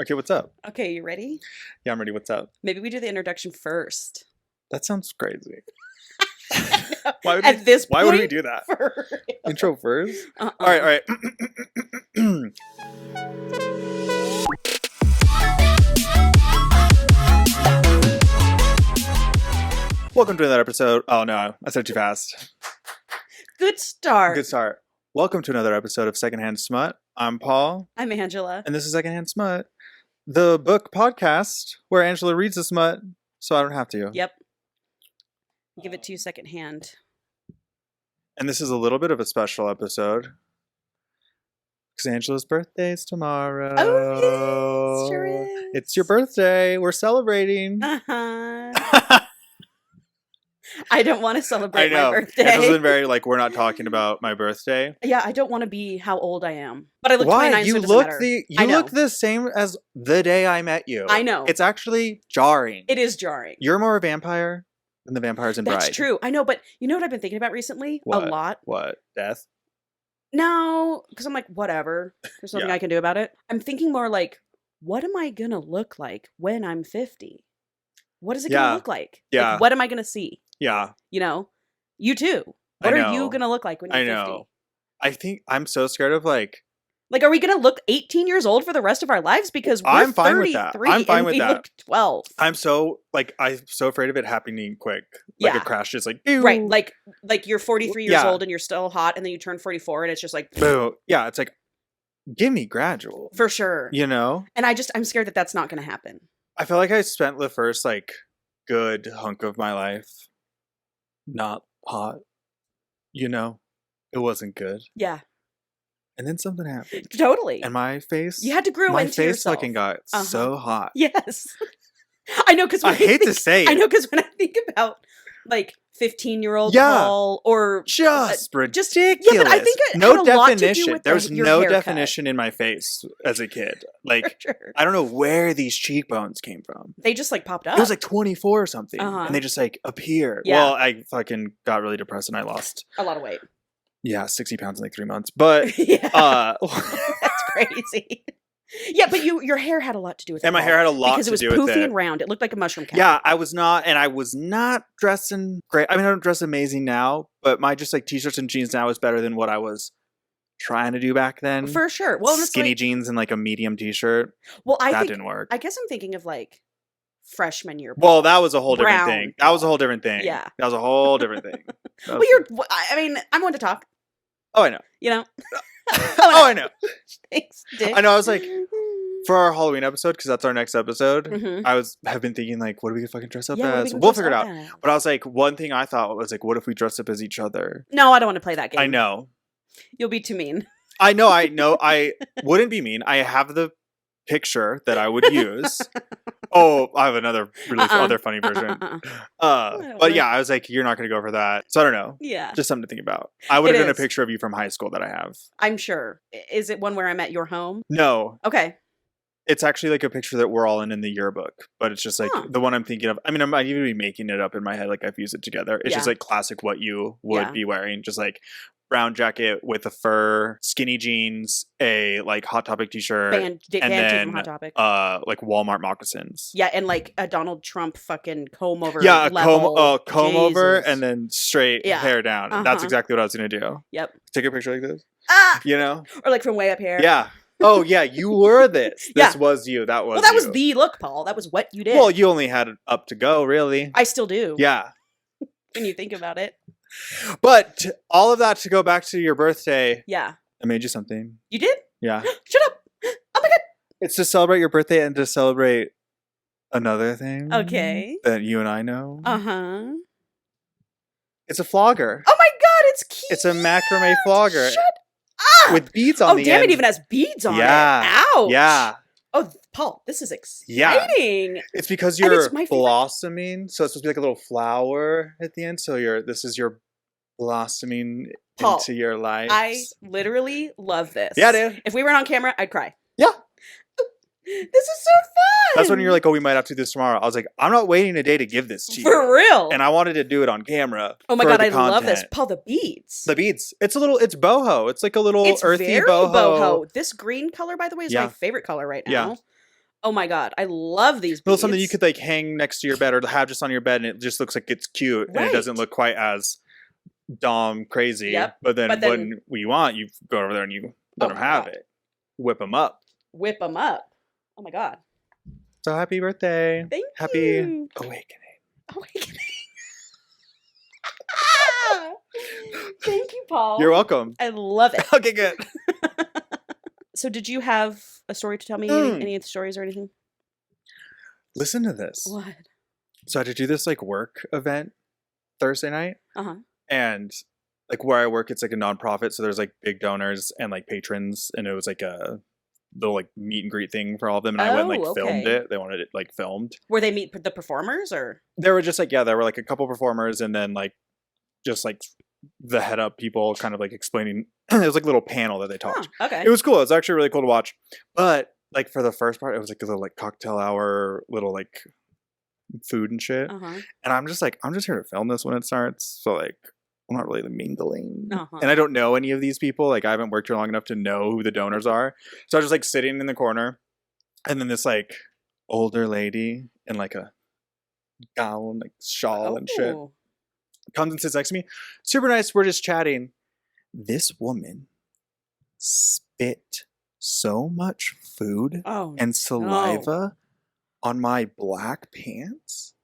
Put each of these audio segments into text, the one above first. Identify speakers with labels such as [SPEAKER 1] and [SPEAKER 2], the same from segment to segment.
[SPEAKER 1] Okay, what's up?
[SPEAKER 2] Okay, you ready?
[SPEAKER 1] Yeah, I'm ready. What's up?
[SPEAKER 2] Maybe we do the introduction first.
[SPEAKER 1] That sounds crazy.
[SPEAKER 2] Why
[SPEAKER 1] would we do that?
[SPEAKER 2] For real.
[SPEAKER 1] Intro first?
[SPEAKER 2] Uh-uh.
[SPEAKER 1] All right. Welcome to another episode. Oh no, I said it too fast.
[SPEAKER 2] Good start.
[SPEAKER 1] Good start. Welcome to another episode of Secondhand Smut. I'm Paul.
[SPEAKER 2] I'm Angela.
[SPEAKER 1] And this is Secondhand Smut, the book podcast where Angela reads the smut, so I don't have to.
[SPEAKER 2] Yep. Give it to you secondhand.
[SPEAKER 1] And this is a little bit of a special episode. Because Angela's birthday is tomorrow.
[SPEAKER 2] Oh, yes, sure is.
[SPEAKER 1] It's your birthday. We're celebrating.
[SPEAKER 2] Uh-huh. I don't want to celebrate my birthday.
[SPEAKER 1] Angela's been very we're not talking about my birthday.
[SPEAKER 2] Yeah, I don't want to be how old I am. But I look
[SPEAKER 1] Why?
[SPEAKER 2] 29,
[SPEAKER 1] You
[SPEAKER 2] so it doesn't
[SPEAKER 1] look
[SPEAKER 2] matter.
[SPEAKER 1] you look the same as the day I met you.
[SPEAKER 2] I know.
[SPEAKER 1] It's actually jarring.
[SPEAKER 2] It is jarring.
[SPEAKER 1] You're more a vampire than the vampires in Bride.
[SPEAKER 2] That's true. I know, but you know what I've been thinking about recently?
[SPEAKER 1] What?
[SPEAKER 2] A lot.
[SPEAKER 1] What? Death?
[SPEAKER 2] No, because I'm like, whatever. There's nothing I can do about it. I'm thinking more like, what am I going to look like when I'm 50? What is it going to look like?
[SPEAKER 1] Yeah.
[SPEAKER 2] Like, what am I going to see?
[SPEAKER 1] Yeah.
[SPEAKER 2] You know? You too. What are you going to look like when you're 50?
[SPEAKER 1] I know. I think I'm so scared of
[SPEAKER 2] Like, are we going to look 18 years old for the rest of our lives? Because we're
[SPEAKER 1] I'm fine
[SPEAKER 2] 33
[SPEAKER 1] with that. I'm fine
[SPEAKER 2] and
[SPEAKER 1] with
[SPEAKER 2] we
[SPEAKER 1] that.
[SPEAKER 2] look 12.
[SPEAKER 1] I'm so afraid of it happening quick. Like a crash just
[SPEAKER 2] Right. Like you're 43 years
[SPEAKER 1] Yeah.
[SPEAKER 2] old and you're still hot and then you turn 44 and it's just like
[SPEAKER 1] Boo. Yeah, it's like give me gradual.
[SPEAKER 2] For sure.
[SPEAKER 1] You know?
[SPEAKER 2] And I'm scared that that's not going to happen.
[SPEAKER 1] I feel like I spent the first good hunk of my life not hot. You know? It wasn't good.
[SPEAKER 2] Yeah.
[SPEAKER 1] And then something happened.
[SPEAKER 2] Totally.
[SPEAKER 1] And my face
[SPEAKER 2] You had to grow into
[SPEAKER 1] face
[SPEAKER 2] yourself.
[SPEAKER 1] fucking got so hot.
[SPEAKER 2] Yes. I know, because
[SPEAKER 1] I hate to say it.
[SPEAKER 2] I know, because when I think about 15-year-old
[SPEAKER 1] Yeah.
[SPEAKER 2] Paul or
[SPEAKER 1] Just ridiculous.
[SPEAKER 2] Yeah, but I think it
[SPEAKER 1] no
[SPEAKER 2] had a lot to do
[SPEAKER 1] definition.
[SPEAKER 2] with
[SPEAKER 1] There was
[SPEAKER 2] your
[SPEAKER 1] no
[SPEAKER 2] haircut.
[SPEAKER 1] definition in my face as a kid.
[SPEAKER 2] For sure.
[SPEAKER 1] I don't know where these cheekbones came from.
[SPEAKER 2] They just popped up.
[SPEAKER 1] It was 24 or something,
[SPEAKER 2] Uh-huh.
[SPEAKER 1] and they just appeared.
[SPEAKER 2] Yeah.
[SPEAKER 1] Well, I fucking got really depressed and I lost
[SPEAKER 2] a lot of weight.
[SPEAKER 1] 60 pounds in 3 months. But
[SPEAKER 2] Yeah. That's crazy. Yeah, but your hair had a lot to do with it.
[SPEAKER 1] and my hair had a lot
[SPEAKER 2] because
[SPEAKER 1] to
[SPEAKER 2] it was
[SPEAKER 1] do with
[SPEAKER 2] poofy
[SPEAKER 1] it.
[SPEAKER 2] and round. It looked like a mushroom cap.
[SPEAKER 1] Yeah, I was not dressing great. I mean, I don't dress amazing now, but my just t-shirts and jeans now is better than what I was trying to do back then.
[SPEAKER 2] For sure. Well,
[SPEAKER 1] skinny jeans and a medium t-shirt.
[SPEAKER 2] Well,
[SPEAKER 1] that didn't work.
[SPEAKER 2] I guess I'm thinking of freshman year.
[SPEAKER 1] Well, that was a whole different
[SPEAKER 2] Brown
[SPEAKER 1] thing. That was a whole different thing.
[SPEAKER 2] Yeah.
[SPEAKER 1] That was a whole different thing.
[SPEAKER 2] I'm one to talk.
[SPEAKER 1] Oh, I know.
[SPEAKER 2] You know?
[SPEAKER 1] Oh, I know.
[SPEAKER 2] Thanks, Dick.
[SPEAKER 1] I know. I was for our Halloween episode, because that's our next episode,
[SPEAKER 2] Mhm.
[SPEAKER 1] I have been thinking, what do we fucking dress up
[SPEAKER 2] Yeah, what are we
[SPEAKER 1] as?
[SPEAKER 2] gonna
[SPEAKER 1] We'll
[SPEAKER 2] dress
[SPEAKER 1] figure it
[SPEAKER 2] up
[SPEAKER 1] out.
[SPEAKER 2] as?
[SPEAKER 1] But I was one thing I thought was what if we dress up as each other?
[SPEAKER 2] No, I don't want to play that game.
[SPEAKER 1] I know.
[SPEAKER 2] You'll be too mean.
[SPEAKER 1] I know. I wouldn't be mean. I have the picture that I would use. Oh, I have another other funny version. But yeah, I was you're not going to go for that. So I don't know.
[SPEAKER 2] Yeah.
[SPEAKER 1] Just something to think about. I would have done a
[SPEAKER 2] is.
[SPEAKER 1] picture of you from high school that I have.
[SPEAKER 2] I'm sure. Is it one where I'm at your home?
[SPEAKER 1] No.
[SPEAKER 2] Okay.
[SPEAKER 1] It's actually a picture that we're all in the yearbook, but it's just the one I'm thinking of. I mean, I might even be making it up in my head, I've used it together. It's just classic what you would be wearing, just brown jacket with a fur, skinny jeans, a Hot Topic t-shirt,
[SPEAKER 2] and then from Hot Topic.
[SPEAKER 1] Walmart moccasins.
[SPEAKER 2] Yeah, and a Donald Trump fucking comb over.
[SPEAKER 1] Yeah,
[SPEAKER 2] level.
[SPEAKER 1] comb over
[SPEAKER 2] Jesus.
[SPEAKER 1] and then straight hair down.
[SPEAKER 2] Uh-huh.
[SPEAKER 1] That's exactly what I was gonna do.
[SPEAKER 2] Yep.
[SPEAKER 1] Take a picture like this.
[SPEAKER 2] Ah!
[SPEAKER 1] You know?
[SPEAKER 2] Or from way up here.
[SPEAKER 1] Yeah. Oh yeah, you were this. This was you. That was.
[SPEAKER 2] Well, that
[SPEAKER 1] you.
[SPEAKER 2] was the look, Paul. That was what you did.
[SPEAKER 1] Well, you only had it up to go, really.
[SPEAKER 2] I still do.
[SPEAKER 1] Yeah.
[SPEAKER 2] When you think about it.
[SPEAKER 1] But all of that to go back to your birthday.
[SPEAKER 2] Yeah.
[SPEAKER 1] I made you something.
[SPEAKER 2] You did?
[SPEAKER 1] Yeah.
[SPEAKER 2] Shut up. Oh my god.
[SPEAKER 1] It's to celebrate your birthday and to celebrate another thing.
[SPEAKER 2] Okay.
[SPEAKER 1] That you and I know.
[SPEAKER 2] Uh-huh.
[SPEAKER 1] It's a flogger.
[SPEAKER 2] Oh my god, it's cute.
[SPEAKER 1] It's a macrame flogger.
[SPEAKER 2] Shut up.
[SPEAKER 1] With beads on the end.
[SPEAKER 2] Oh, damn, it even has beads on it.
[SPEAKER 1] Yeah.
[SPEAKER 2] Ouch.
[SPEAKER 1] Yeah.
[SPEAKER 2] Oh, Paul, this is exciting.
[SPEAKER 1] Yeah. It's because you're
[SPEAKER 2] it's my favorite.
[SPEAKER 1] blossoming. So it's supposed to be a little flower at the end. So this is your blossoming
[SPEAKER 2] Paul,
[SPEAKER 1] into your life.
[SPEAKER 2] I literally love this.
[SPEAKER 1] Yeah, dude.
[SPEAKER 2] If we weren't on camera, I'd cry.
[SPEAKER 1] Yeah.
[SPEAKER 2] This is so fun.
[SPEAKER 1] That's when you're like, oh, we might have to do this tomorrow. I was like, I'm not waiting a day to give this to you.
[SPEAKER 2] For real.
[SPEAKER 1] And I wanted to do it on camera.
[SPEAKER 2] Oh my god, I love this. Paul, the beads.
[SPEAKER 1] The beads. It's boho. It's a little
[SPEAKER 2] it's
[SPEAKER 1] earthy
[SPEAKER 2] very
[SPEAKER 1] boho.
[SPEAKER 2] This green color, by the way, is
[SPEAKER 1] Yeah.
[SPEAKER 2] my favorite color right now.
[SPEAKER 1] Yeah.
[SPEAKER 2] Oh my God. I love these beads.
[SPEAKER 1] Little something you could like hang next to your bed or have just on your bed, and it just looks like it's cute, and it doesn't look quite as dom crazy.
[SPEAKER 2] Yep.
[SPEAKER 1] But then when you want, you go over there and you let them have it. Whip them up.
[SPEAKER 2] Whip them up. Oh my God.
[SPEAKER 1] So happy birthday.
[SPEAKER 2] Thank
[SPEAKER 1] happy
[SPEAKER 2] you.
[SPEAKER 1] awakening.
[SPEAKER 2] Awakening. Thank you, Paul.
[SPEAKER 1] You're welcome.
[SPEAKER 2] I love it.
[SPEAKER 1] Okay, good.
[SPEAKER 2] So did you have a story to tell me? Any of the stories or anything?
[SPEAKER 1] Listen to this.
[SPEAKER 2] What?
[SPEAKER 1] So I had to do this like work event Thursday night.
[SPEAKER 2] Uh-huh.
[SPEAKER 1] And like where I work, it's like a nonprofit. So there's like big donors and like patrons. And it was like a little like meet and greet thing for all of them. And I went and like filmed it. They wanted it like filmed.
[SPEAKER 2] Were they meet the performers or?
[SPEAKER 1] There were just like, there were like a couple performers and then like just like the head up people kind of like explaining. It was like a little panel that they talked.
[SPEAKER 2] Oh, okay.
[SPEAKER 1] It was cool. It was actually really cool to watch. But like for the first part, it was like a little like cocktail hour, little like food and shit.
[SPEAKER 2] Uh-huh.
[SPEAKER 1] And I'm just like, I'm just here to film this when it starts. So like, I'm not really mingling.
[SPEAKER 2] Uh-huh.
[SPEAKER 1] And I don't know any of these people. Like I haven't worked here long enough to know who the donors are. So I was just like sitting in the corner. And then this like older lady in like a gown, like shawl and shit comes and sits next to me. Super nice. We're just chatting. This woman spit so much food and saliva on my black pants.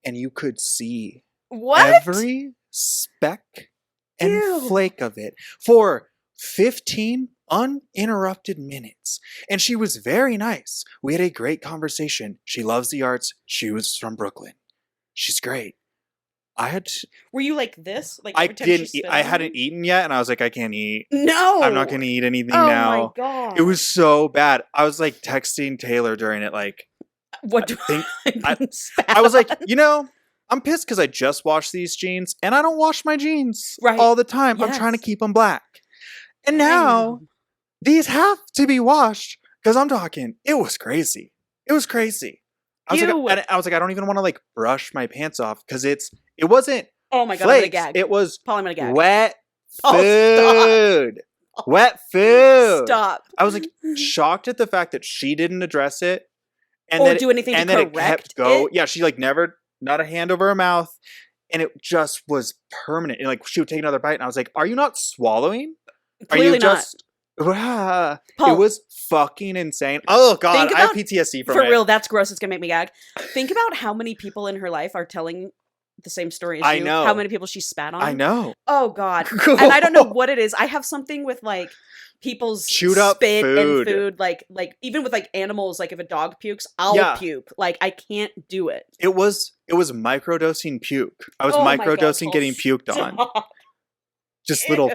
[SPEAKER 1] And you could see every speck and flake of it for 15 uninterrupted minutes. And she was very nice. We had a great conversation. She loves the arts. She was from Brooklyn. She's great.
[SPEAKER 2] Were you like this? Like
[SPEAKER 1] I didn't. I hadn't eaten yet, and I was like, I can't eat.
[SPEAKER 2] No,
[SPEAKER 1] I'm not going to eat anything now.
[SPEAKER 2] Oh my God!
[SPEAKER 1] It was so bad. I was like texting Taylor during it, like,
[SPEAKER 2] what do
[SPEAKER 1] I was like, I'm pissed because I just washed these jeans, and I don't wash my jeans all the time. Yes. I'm trying to keep them black, and now these have to be washed because I'm talking. It was crazy. It was crazy. I was like, I don't even want to like brush my pants off because it wasn't.
[SPEAKER 2] Oh my God!
[SPEAKER 1] Flakes.
[SPEAKER 2] I'm gonna gag.
[SPEAKER 1] It was
[SPEAKER 2] Paul, I'm gonna gag.
[SPEAKER 1] Wet food. Wet food.
[SPEAKER 2] Stop.
[SPEAKER 1] I was like shocked at the fact that she didn't address it,
[SPEAKER 2] and or do anything to correct
[SPEAKER 1] it kept go. Yeah, she like never, not a hand over her mouth, and it just was permanent. And like she would take another bite, and I was like, "Are you not swallowing?
[SPEAKER 2] Clearly
[SPEAKER 1] Are you just?" Paul, it was fucking insane. Oh God, I have PTSD from it.
[SPEAKER 2] For real, that's gross. It's gonna make me gag. Think about how many people in her life are telling the same story as you.
[SPEAKER 1] I know.
[SPEAKER 2] How many people she spat on.
[SPEAKER 1] I know.
[SPEAKER 2] Oh God. And I don't know what it is. I have something with like people's
[SPEAKER 1] chewed up
[SPEAKER 2] spit
[SPEAKER 1] food.
[SPEAKER 2] And food. Like even with like animals, like if a dog pukes, I'll puke. Like I can't do it.
[SPEAKER 1] It was microdosing puke. I was microdosing getting puked on. Just little.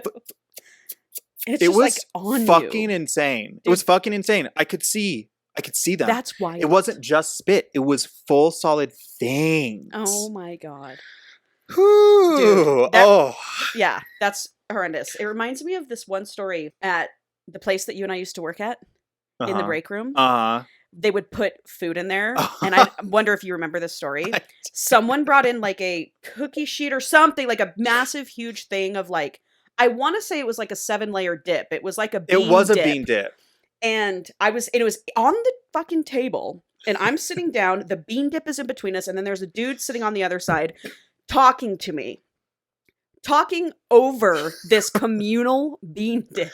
[SPEAKER 2] It was like on
[SPEAKER 1] fucking insane. Dude. It was fucking insane. I could see them.
[SPEAKER 2] That's why
[SPEAKER 1] it wasn't just spit. It was full solid things.
[SPEAKER 2] Oh my God.
[SPEAKER 1] Dude,
[SPEAKER 2] yeah, that's horrendous. It reminds me of this one story at the place that you and I used to work at in the break room. They would put food in there, and I wonder if you remember this story. Someone brought in like a cookie sheet or something, like a massive, huge thing of like, I want to say it was like a 7-layer dip. It was like a bean dip.
[SPEAKER 1] It was a bean dip.
[SPEAKER 2] And it was on the fucking table, and I'm sitting down, the bean dip is in between us, and then there's a dude sitting on the other side talking to me. Talking over this communal bean dip.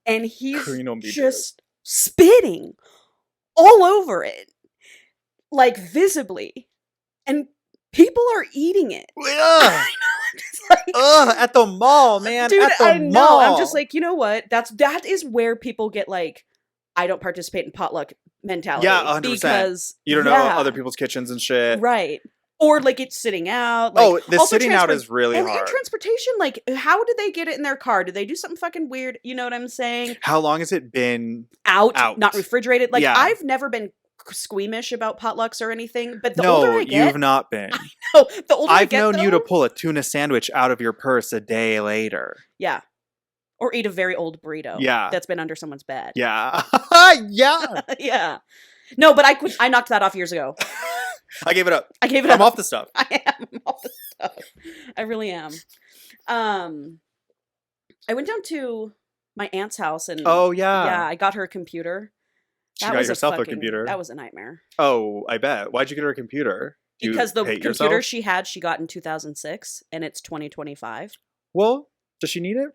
[SPEAKER 2] And he's just spitting all over it. Like visibly. And people are eating it.
[SPEAKER 1] At the mall, man.
[SPEAKER 2] Dude,
[SPEAKER 1] at the
[SPEAKER 2] I know.
[SPEAKER 1] mall.
[SPEAKER 2] I'm just like, you know what? That is where people get like, I don't participate in potluck mentality.
[SPEAKER 1] Yeah, 100%.
[SPEAKER 2] Because
[SPEAKER 1] you don't know other people's kitchens and shit.
[SPEAKER 2] Right. Or like it's sitting out. Like,
[SPEAKER 1] the sitting out is really hard.
[SPEAKER 2] And transportation, like how did they get it in their car? Did they do something fucking weird? You know what I'm saying?
[SPEAKER 1] How long has it been
[SPEAKER 2] out? Not refrigerated? Like I've never been squeamish about potlucks or anything, but the older I get,
[SPEAKER 1] No, you've not been.
[SPEAKER 2] The older I get,
[SPEAKER 1] I've known you to pull a tuna sandwich out of your purse a day later.
[SPEAKER 2] Yeah. Or eat a very old burrito.
[SPEAKER 1] Yeah.
[SPEAKER 2] That's been under someone's bed.
[SPEAKER 1] Yeah. Yeah.
[SPEAKER 2] Yeah. No, but I knocked that off years ago.
[SPEAKER 1] I gave it up.
[SPEAKER 2] I'm
[SPEAKER 1] off the stuff.
[SPEAKER 2] I am off the stuff. I really am. I went down to my aunt's house and
[SPEAKER 1] yeah,
[SPEAKER 2] I got her a computer.
[SPEAKER 1] She got yourself a computer.
[SPEAKER 2] That was a nightmare.
[SPEAKER 1] Oh, I bet. Why'd you get her a computer?
[SPEAKER 2] Because the computer she got in 2006, and it's 2025.
[SPEAKER 1] Well, does she need it?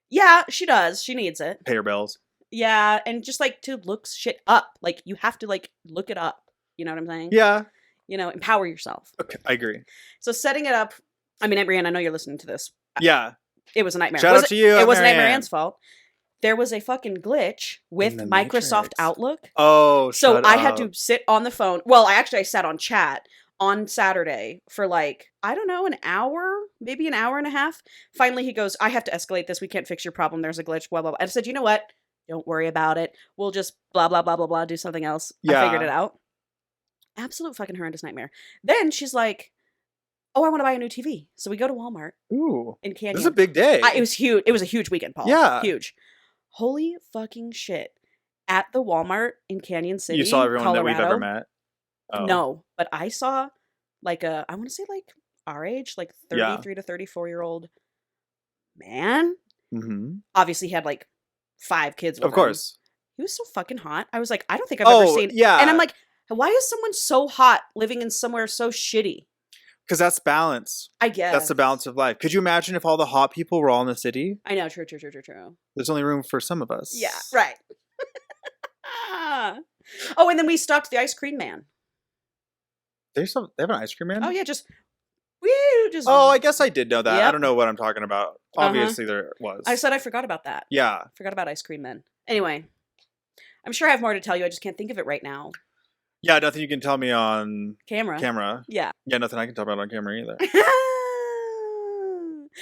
[SPEAKER 2] Yeah, she does. She needs it.
[SPEAKER 1] Pay her bills.
[SPEAKER 2] Yeah, and just like to look shit up. Like you have to like look it up. You know what I'm saying?
[SPEAKER 1] Yeah.
[SPEAKER 2] You know, empower yourself.
[SPEAKER 1] Okay, I agree.
[SPEAKER 2] So setting it up. I mean, Brianne, I know you're listening to this.
[SPEAKER 1] Yeah.
[SPEAKER 2] It was a nightmare.
[SPEAKER 1] Shout out to you.
[SPEAKER 2] It wasn't Aunt Marianne's fault. There was a fucking glitch with Microsoft Outlook.
[SPEAKER 1] Oh,
[SPEAKER 2] so I had to sit on the phone. Well, I sat on chat on Saturday for like, I don't know, an hour, maybe an hour and a half. Finally, he goes, I have to escalate this. We can't fix your problem. There's a glitch, blah, blah, blah. And I said, you know what? Don't worry about it. We'll just blah, blah, blah, blah, blah, do something else. Yeah. I figured it out. Absolute fucking horrendous nightmare. Then she's like, oh, I want to buy a new TV. So we go to Walmart.
[SPEAKER 1] Ooh.
[SPEAKER 2] In Canyon.
[SPEAKER 1] This is a big day.
[SPEAKER 2] It was huge. It was a huge weekend, Paul.
[SPEAKER 1] Yeah.
[SPEAKER 2] Huge. Holy fucking shit. At the Walmart in Canyon City,
[SPEAKER 1] you saw everyone
[SPEAKER 2] Colorado,
[SPEAKER 1] that we've ever met?
[SPEAKER 2] Oh. No, but I saw like I want to say like our age, like 33 to 34-year-old man.
[SPEAKER 1] Mm-hmm.
[SPEAKER 2] Obviously he had like 5 kids with him.
[SPEAKER 1] Of course.
[SPEAKER 2] He was so fucking hot. I was like, I don't think I've ever seen.
[SPEAKER 1] Yeah.
[SPEAKER 2] And I'm like, why is someone so hot living in somewhere so shitty?
[SPEAKER 1] Because that's balance. I guess. That's the balance of life. Could you imagine if all the hot people were all in the city?
[SPEAKER 2] I know. True.
[SPEAKER 1] There's only room for some of us.
[SPEAKER 2] Yeah, right. Oh, and then we stopped the ice cream man.
[SPEAKER 1] They have an ice cream man?
[SPEAKER 2] Oh, yeah,
[SPEAKER 1] Oh, I guess I did know that. Yep. I don't know what I'm talking about. Obviously, there was.
[SPEAKER 2] I said I forgot about that.
[SPEAKER 1] Yeah.
[SPEAKER 2] Forgot about ice cream men. Anyway, I'm sure I have more to tell you. I just can't think of it right now.
[SPEAKER 1] Yeah, nothing you can tell me on
[SPEAKER 2] camera. Yeah.
[SPEAKER 1] Yeah, nothing I can talk about on camera either.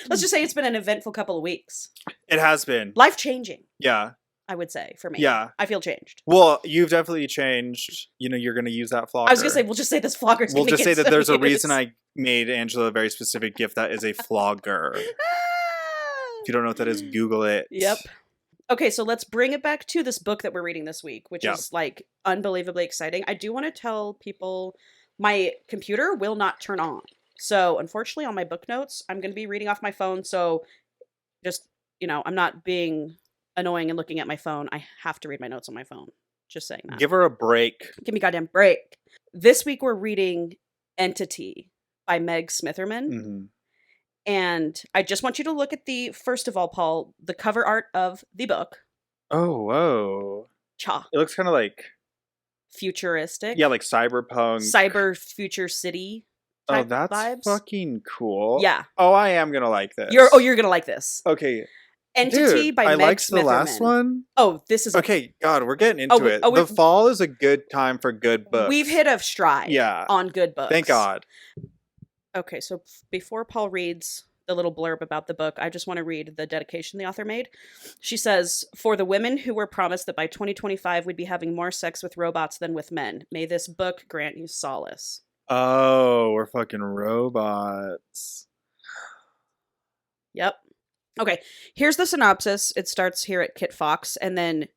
[SPEAKER 2] Let's just say it's been an eventful couple of weeks.
[SPEAKER 1] It has been.
[SPEAKER 2] Life-changing.
[SPEAKER 1] Yeah.
[SPEAKER 2] I would say, for me.
[SPEAKER 1] Yeah.
[SPEAKER 2] I feel changed.
[SPEAKER 1] Well, you've definitely changed. You know, you're going to use that flogger.
[SPEAKER 2] I was going to say, we'll just say this flogger's
[SPEAKER 1] We'll just say that there's a reason I made Angela a very specific gift that is a flogger. If you don't know what that is, Google it.
[SPEAKER 2] Yep. Okay, so let's bring it back to this book that we're reading this week, which is like unbelievably exciting. I do want to tell people my computer will not turn on. So unfortunately on my book notes, I'm going to be reading off my phone. So just, you know, I'm not being annoying and looking at my phone. I have to read my notes on my phone. Just saying that.
[SPEAKER 1] Give her a break.
[SPEAKER 2] Give me a goddamn break. This week we're reading Entity by Meg Smitherman. Mm-hmm. And I just want you to look at first of all, Paul, the cover art of the book.
[SPEAKER 1] Oh, whoa.
[SPEAKER 2] Cha.
[SPEAKER 1] It looks kind of like
[SPEAKER 2] futuristic.
[SPEAKER 1] Yeah, like cyberpunk.
[SPEAKER 2] Cyber future city.
[SPEAKER 1] Oh, that's vibes. Fucking cool.
[SPEAKER 2] Yeah.
[SPEAKER 1] Oh, I am going to like this.
[SPEAKER 2] You're going to like this.
[SPEAKER 1] Okay.
[SPEAKER 2] Entity by Meg Smitherman. I liked
[SPEAKER 1] the last one.
[SPEAKER 2] Oh, this is
[SPEAKER 1] okay. God, we're getting into it. The fall is a good time for good books.
[SPEAKER 2] We've hit a stride.
[SPEAKER 1] Yeah.
[SPEAKER 2] On good books.
[SPEAKER 1] Thank God.
[SPEAKER 2] Okay, so before Paul reads the little blurb about the book, I just want to read the dedication the author made. She says, "For the women who were promised that by 2025 we'd be having more sex with robots than with men, may this book grant you solace."
[SPEAKER 1] Oh, we're fucking robots.
[SPEAKER 2] Yep. Okay, here's the synopsis. It starts here at Kit Fox, and then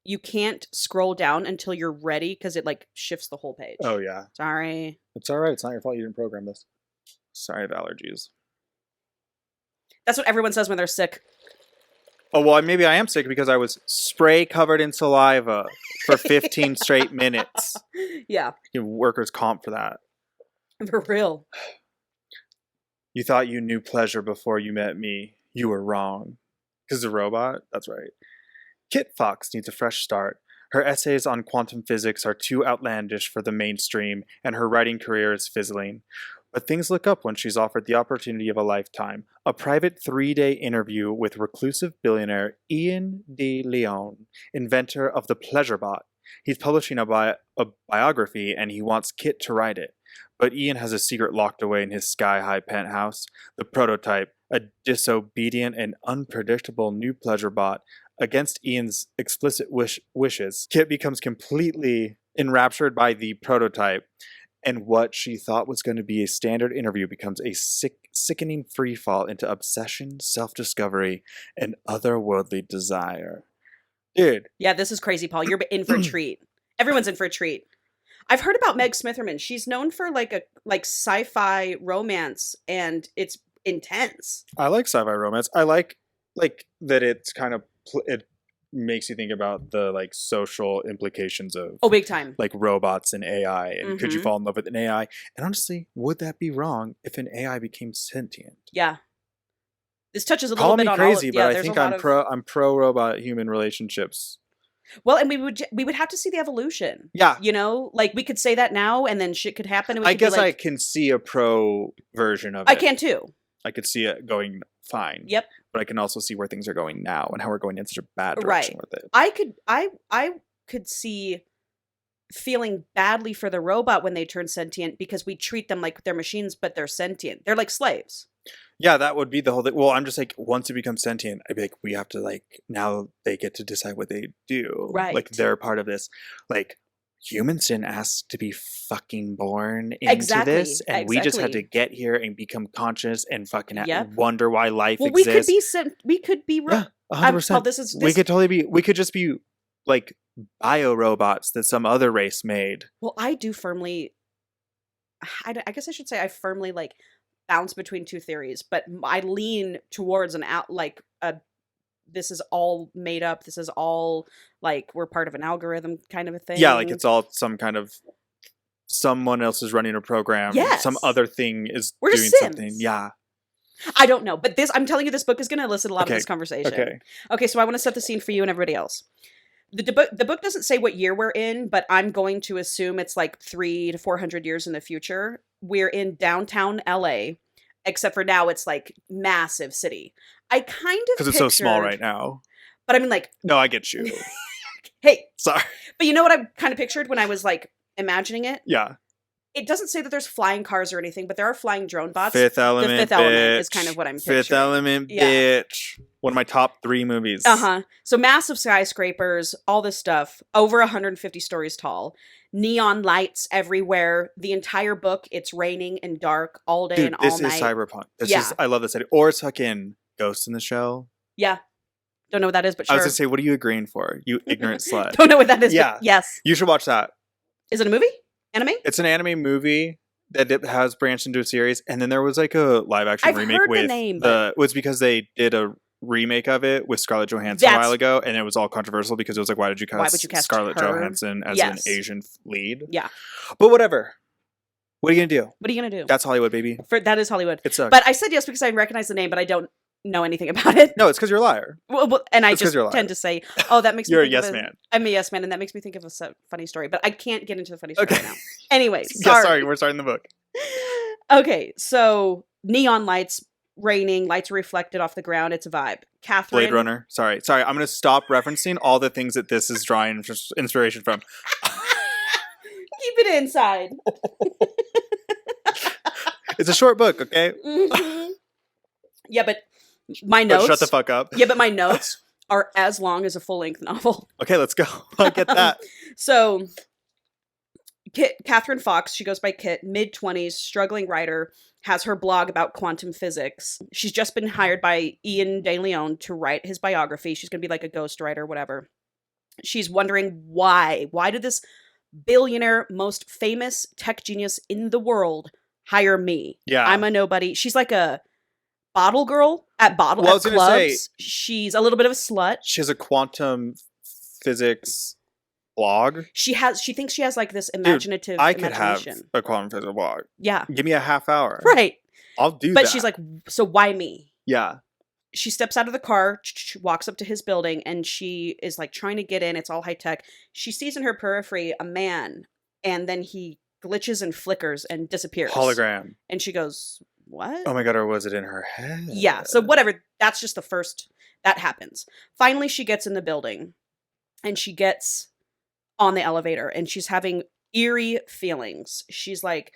[SPEAKER 2] you can't scroll down until you're ready because it like shifts the whole page.
[SPEAKER 1] Oh, yeah.
[SPEAKER 2] Sorry.
[SPEAKER 1] It's all right. It's not your fault you didn't program this. Sorry, I have allergies.
[SPEAKER 2] That's what everyone says when they're sick.
[SPEAKER 1] Oh, well, maybe I am sick because I was spray covered in saliva for 15 straight minutes.
[SPEAKER 2] Yeah.
[SPEAKER 1] You have workers' comp for that.
[SPEAKER 2] For real.
[SPEAKER 1] You thought you knew pleasure before you met me. You were wrong. Because the robot? That's right. Kit Fox needs a fresh start. Her essays on quantum physics are too outlandish for the mainstream, and her writing career is fizzling. But things look up when she's offered the opportunity of a lifetime. A private 3-day interview with reclusive billionaire Ian de Leon, inventor of the Pleasure Bot. He's publishing a biography, and he wants Kit to write it. But Ian has a secret locked away in his sky-high penthouse. The prototype, a disobedient and unpredictable new pleasure bot. Against Ian's explicit wishes, Kit becomes completely enraptured by the prototype, and what she thought was going to be a standard interview becomes a sickening freefall into obsession, self-discovery, and otherworldly desire. Dude.
[SPEAKER 2] Yeah, this is crazy, Paul. You're in for a treat. Everyone's in for a treat. I've heard about Meg Smitherman. She's known for like sci-fi romance, and it's intense.
[SPEAKER 1] I like sci-fi romance. I like that it's kind of it makes you think about the like social implications of
[SPEAKER 2] big time,
[SPEAKER 1] like robots and AI, and could you fall in love with an AI? And honestly, would that be wrong if an AI became sentient?
[SPEAKER 2] Yeah. This touches a little bit on
[SPEAKER 1] crazy,
[SPEAKER 2] all of,
[SPEAKER 1] but I think I'm pro robot human relationships.
[SPEAKER 2] Well, and we would have to see the evolution.
[SPEAKER 1] Yeah.
[SPEAKER 2] You know, like we could say that now and then shit could happen. And
[SPEAKER 1] I guess I can see a pro version of it.
[SPEAKER 2] I can too.
[SPEAKER 1] I could see it going fine.
[SPEAKER 2] Yep.
[SPEAKER 1] But I can also see where things are going now and how we're going in such a bad direction with it.
[SPEAKER 2] I could see feeling badly for the robot when they turn sentient because we treat them like they're machines, but they're sentient. They're like slaves.
[SPEAKER 1] Yeah, that would be the whole thing. Well, I'm just like, once it becomes sentient, I'd be like, we have to like, now they get to decide what they do.
[SPEAKER 2] Right.
[SPEAKER 1] Like, they're part of this. Like, humans didn't ask to be fucking born into this. And we just had to get here and become conscious and fucking wonder why life exists.
[SPEAKER 2] We could be
[SPEAKER 1] yeah, 100%. We could just be like bio-robots that some other race made.
[SPEAKER 2] Well, I guess I should say I firmly like bounce between two theories, but I lean towards this is all made up. This is all like we're part of an algorithm kind of a thing.
[SPEAKER 1] Yeah, like it's all some kind of someone else is running a program.
[SPEAKER 2] Yes.
[SPEAKER 1] Some other thing is
[SPEAKER 2] doing
[SPEAKER 1] something. Yeah.
[SPEAKER 2] I don't know, but I'm telling you, this book is going to elicit a lot of this conversation. Okay, so I want to set the scene for you and everybody else. The book doesn't say what year we're in, but I'm going to assume it's like 300 to 400 years in the future. We're in downtown LA, except for now it's like massive city. I kind of
[SPEAKER 1] because it's so small right now.
[SPEAKER 2] But I mean, like,
[SPEAKER 1] no, I get you.
[SPEAKER 2] Hey,
[SPEAKER 1] sorry,
[SPEAKER 2] but you know what I kind of pictured when I was like imagining it?
[SPEAKER 1] Yeah.
[SPEAKER 2] It doesn't say that there's flying cars or anything, but there are flying drone bots.
[SPEAKER 1] Fifth Element,
[SPEAKER 2] The Fifth Element is kind of what I'm picturing.
[SPEAKER 1] Fifth Element, bitch. One of my top 3 movies.
[SPEAKER 2] So massive skyscrapers, all this stuff, over 150 stories tall, neon lights everywhere. The entire book, it's raining and dark all day and all night.
[SPEAKER 1] This is cyberpunk. I love this idea. Or it's fucking Ghost in the Shell.
[SPEAKER 2] Yeah. Don't know what that is, but sure.
[SPEAKER 1] I was going to say, what are you agreeing for? You ignorant slut.
[SPEAKER 2] Don't know what that is, but yes.
[SPEAKER 1] You should watch that.
[SPEAKER 2] Is it a movie? Anime?
[SPEAKER 1] It's an anime movie that has branched into a series, and then there was like a live action remake with
[SPEAKER 2] the name.
[SPEAKER 1] It was because they did a remake of it with Scarlett Johansson a while ago, and it was all controversial because it was like, why did you cast Scarlett Johansson as an Asian lead?
[SPEAKER 2] Yeah.
[SPEAKER 1] But whatever. What are you gonna do?
[SPEAKER 2] What are you gonna do?
[SPEAKER 1] That's Hollywood, baby.
[SPEAKER 2] That is Hollywood.
[SPEAKER 1] It sucks.
[SPEAKER 2] But I said yes because I recognize the name, but I don't know anything about it.
[SPEAKER 1] No, it's because you're a liar.
[SPEAKER 2] Well, and I just tend to say, "Oh, that makes me."
[SPEAKER 1] You're a yes man.
[SPEAKER 2] I'm a yes man, and that makes me think of a funny story. But I can't get into the funny story right now. Anyways,
[SPEAKER 1] sorry, we're starting the book.
[SPEAKER 2] Okay, so neon lights, raining, lights are reflected off the ground. It's a vibe. Catherine,
[SPEAKER 1] Blade Runner. Sorry. I'm going to stop referencing all the things that this is drawing inspiration from.
[SPEAKER 2] Keep it inside.
[SPEAKER 1] It's a short book, okay?
[SPEAKER 2] Mm-hmm. Yeah, but my notes.
[SPEAKER 1] Shut the fuck up.
[SPEAKER 2] Yeah, but my notes are as long as a full-length novel.
[SPEAKER 1] Okay, let's go. I get that.
[SPEAKER 2] So, Catherine Fox, she goes by Kit, mid-20s, struggling writer, has her blog about quantum physics. She's just been hired by Ian De Leon to write his biography. She's going to be like a ghostwriter, whatever. She's wondering why. Why did this billionaire, most famous tech genius in the world hire me?
[SPEAKER 1] Yeah.
[SPEAKER 2] I'm a nobody. She's like a bottle girl at clubs. Say, she's a little bit of a slut.
[SPEAKER 1] She has a quantum physics blog.
[SPEAKER 2] She thinks she has like this imaginative
[SPEAKER 1] I could have a quantum physics blog.
[SPEAKER 2] Yeah.
[SPEAKER 1] Give me a half hour.
[SPEAKER 2] Right.
[SPEAKER 1] I'll do that.
[SPEAKER 2] But she's like, so why me?
[SPEAKER 1] Yeah.
[SPEAKER 2] She steps out of the car, walks up to his building, and she is like trying to get in. It's all high tech. She sees in her periphery a man, and then he glitches and flickers and disappears.
[SPEAKER 1] Hologram.
[SPEAKER 2] And she goes, what?
[SPEAKER 1] Oh my God, or was it in her head?
[SPEAKER 2] Yeah, so whatever. That's just the first. That happens. Finally, she gets in the building, and she gets on the elevator, and she's having eerie feelings. She's like,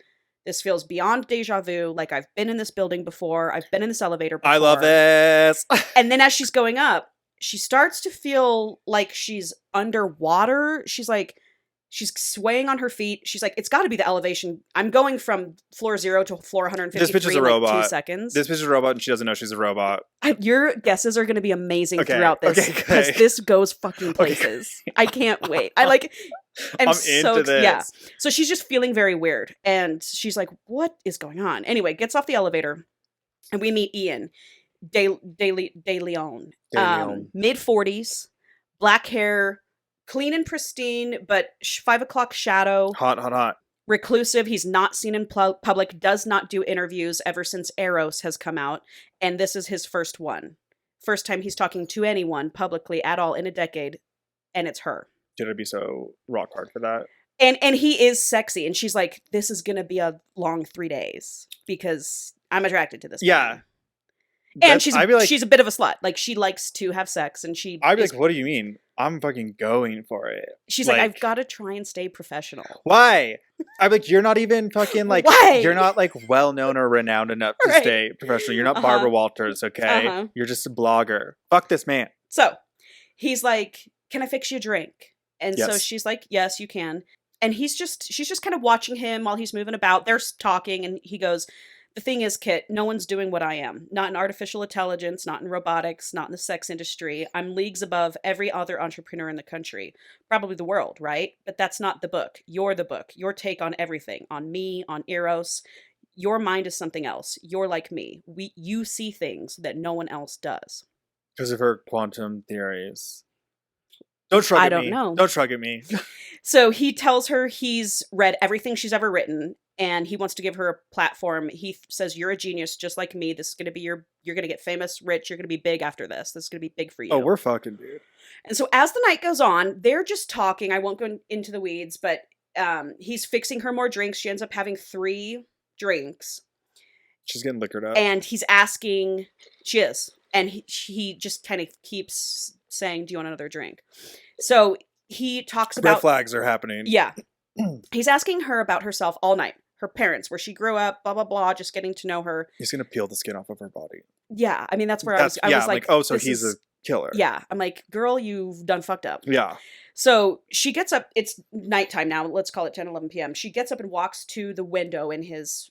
[SPEAKER 2] this feels beyond deja vu. Like, I've been in this building before. I've been in this elevator before.
[SPEAKER 1] I love this.
[SPEAKER 2] And then as she's going up, she starts to feel like she's underwater. She's like, she's swaying on her feet. She's like, it's got to be the elevation. I'm going from floor 0 to floor 153
[SPEAKER 1] this bitch is a robot.
[SPEAKER 2] Like 2 seconds.
[SPEAKER 1] This bitch is a robot, and she doesn't know she's a robot.
[SPEAKER 2] Your guesses are going to be amazing throughout this. Because this goes fucking places. I can't wait. I'm so into this. Yeah. So she's just feeling very weird. And she's like, what is going on? Anyway, gets off the elevator. And we meet Ian De Leon. Mid-40s. Black hair, clean and pristine, but 5 o'clock shadow.
[SPEAKER 1] Hot.
[SPEAKER 2] Reclusive. He's not seen in public, does not do interviews ever since Eros has come out. And this is his first one. First time he's talking to anyone publicly at all in a decade. And it's her.
[SPEAKER 1] Should I be so rock hard for that?
[SPEAKER 2] And he is sexy. And she's like, this is going to be a long 3 days because I'm attracted to this guy. And she's a bit of a slut. Like, she likes to have sex, and
[SPEAKER 1] I'd be like, what do you mean? I'm fucking going for it.
[SPEAKER 2] She's like, I've got to try and stay professional.
[SPEAKER 1] Why? I'm like, you're not even fucking like,
[SPEAKER 2] Why?
[SPEAKER 1] You're not like well known or renowned enough to stay professional. You're not Barbara Walters, okay? You're just a blogger. Fuck this man.
[SPEAKER 2] So he's like, can I fix you a drink? And so she's like, yes, you can. And she's just kind of watching him while he's moving about. They're talking, and he goes, the thing is, Kit, no one's doing what I am. Not in artificial intelligence, not in robotics, not in the sex industry. I'm leagues above every other entrepreneur in the country. Probably the world, right? But that's not the book. You're the book. Your take on everything. On me, on Eros. Your mind is something else. You're like me. You see things that no one else does.
[SPEAKER 1] Because of her quantum theories. Don't shrug at me. I don't know. Don't shrug at me.
[SPEAKER 2] So he tells her he's read everything she's ever written, and he wants to give her a platform. He says, you're a genius just like me. This is going to be you're going to get famous, rich. You're going to be big after this. This is going to be big for you.
[SPEAKER 1] Oh, we're fucking, dude.
[SPEAKER 2] And so as the night goes on, they're just talking. I won't go into the weeds, but he's fixing her more drinks. She ends up having 3 drinks.
[SPEAKER 1] She's getting liquored up.
[SPEAKER 2] And he's asking, she is. And he just kind of keeps saying, do you want another drink? So he talks about...
[SPEAKER 1] Red flags are happening.
[SPEAKER 2] Yeah. He's asking her about herself all night. Her parents, where she grew up, blah, blah, blah, just getting to know her.
[SPEAKER 1] He's going to peel the skin off of her body.
[SPEAKER 2] Yeah. I mean, that's where I was like,
[SPEAKER 1] oh, so he's a killer.
[SPEAKER 2] Yeah. I'm like, girl, you've done fucked up.
[SPEAKER 1] Yeah.
[SPEAKER 2] So she gets up. It's nighttime now. Let's call it 10, 11 p.m. She gets up and walks to the window in his,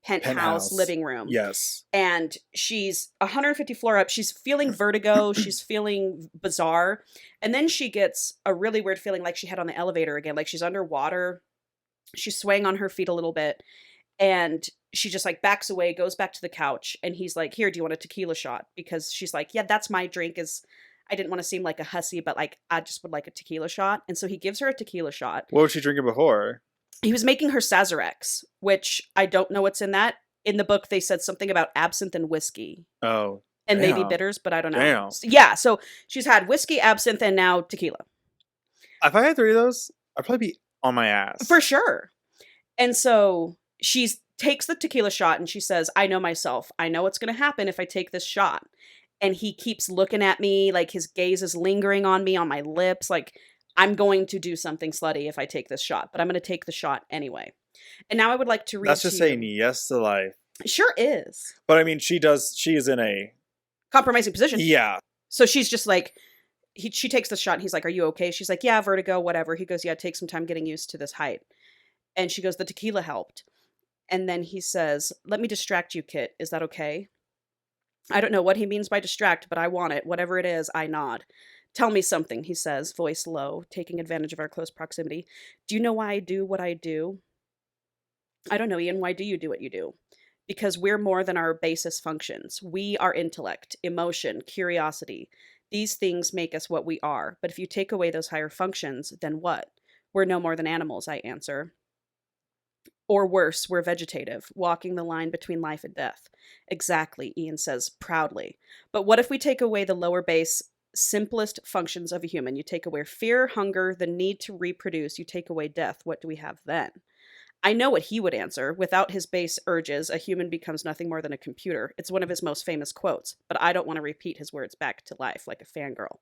[SPEAKER 2] penthouse living room.
[SPEAKER 1] Yes.
[SPEAKER 2] And she's 150 floor up. She's feeling vertigo. She's feeling bizarre. And then she gets a really weird feeling like she had on the elevator again. Like she's underwater. She's swaying on her feet a little bit. And she just like backs away, goes back to the couch. And he's like, here, do you want a tequila shot? Because she's like, yeah, that's my drink. I didn't want to seem like a hussy, but like, I just would like a tequila shot. And so he gives her a tequila shot.
[SPEAKER 1] What was she drinking before?
[SPEAKER 2] He was making her Sazeracs, which I don't know what's in that. In the book, they said something about absinthe and whiskey.
[SPEAKER 1] Oh.
[SPEAKER 2] And maybe bitters, but I don't know.
[SPEAKER 1] Damn.
[SPEAKER 2] Yeah, so she's had whiskey, absinthe, and now tequila.
[SPEAKER 1] If I had 3 of those, I'd probably be on my ass.
[SPEAKER 2] For sure. And so she takes the tequila shot and she says, I know myself. I know what's going to happen if I take this shot. And he keeps looking at me, like his gaze is lingering on me, on my lips, like I'm going to do something slutty if I take this shot, but I'm going to take the shot anyway. And now I would like to read.
[SPEAKER 1] That's just saying yes to life.
[SPEAKER 2] It sure is.
[SPEAKER 1] But I mean, she is in a
[SPEAKER 2] compromising position.
[SPEAKER 1] Yeah.
[SPEAKER 2] So she's just like, she takes the shot and he's like, are you okay? She's like, yeah, vertigo, whatever. He goes, yeah, take some time getting used to this height. And she goes, the tequila helped. And then he says, let me distract you, Kit. Is that okay? I don't know what he means by distract, but I want it. Whatever it is, I nod. Tell me something, he says, voice low, taking advantage of our close proximity. Do you know why I do what I do? I don't know, Ian. Why do you do what you do? Because we're more than our basis functions. We are intellect, emotion, curiosity. These things make us what we are. But if you take away those higher functions, then what? We're no more than animals, I answer. Or worse, we're vegetative, walking the line between life and death. Exactly, Ian says proudly. But what if we take away the lower base, simplest functions of a human? You take away fear, hunger, the need to reproduce. You take away death. What do we have then? I know what he would answer. Without his base urges, a human becomes nothing more than a computer. It's one of his most famous quotes, but I don't want to repeat his words back to life like a fangirl.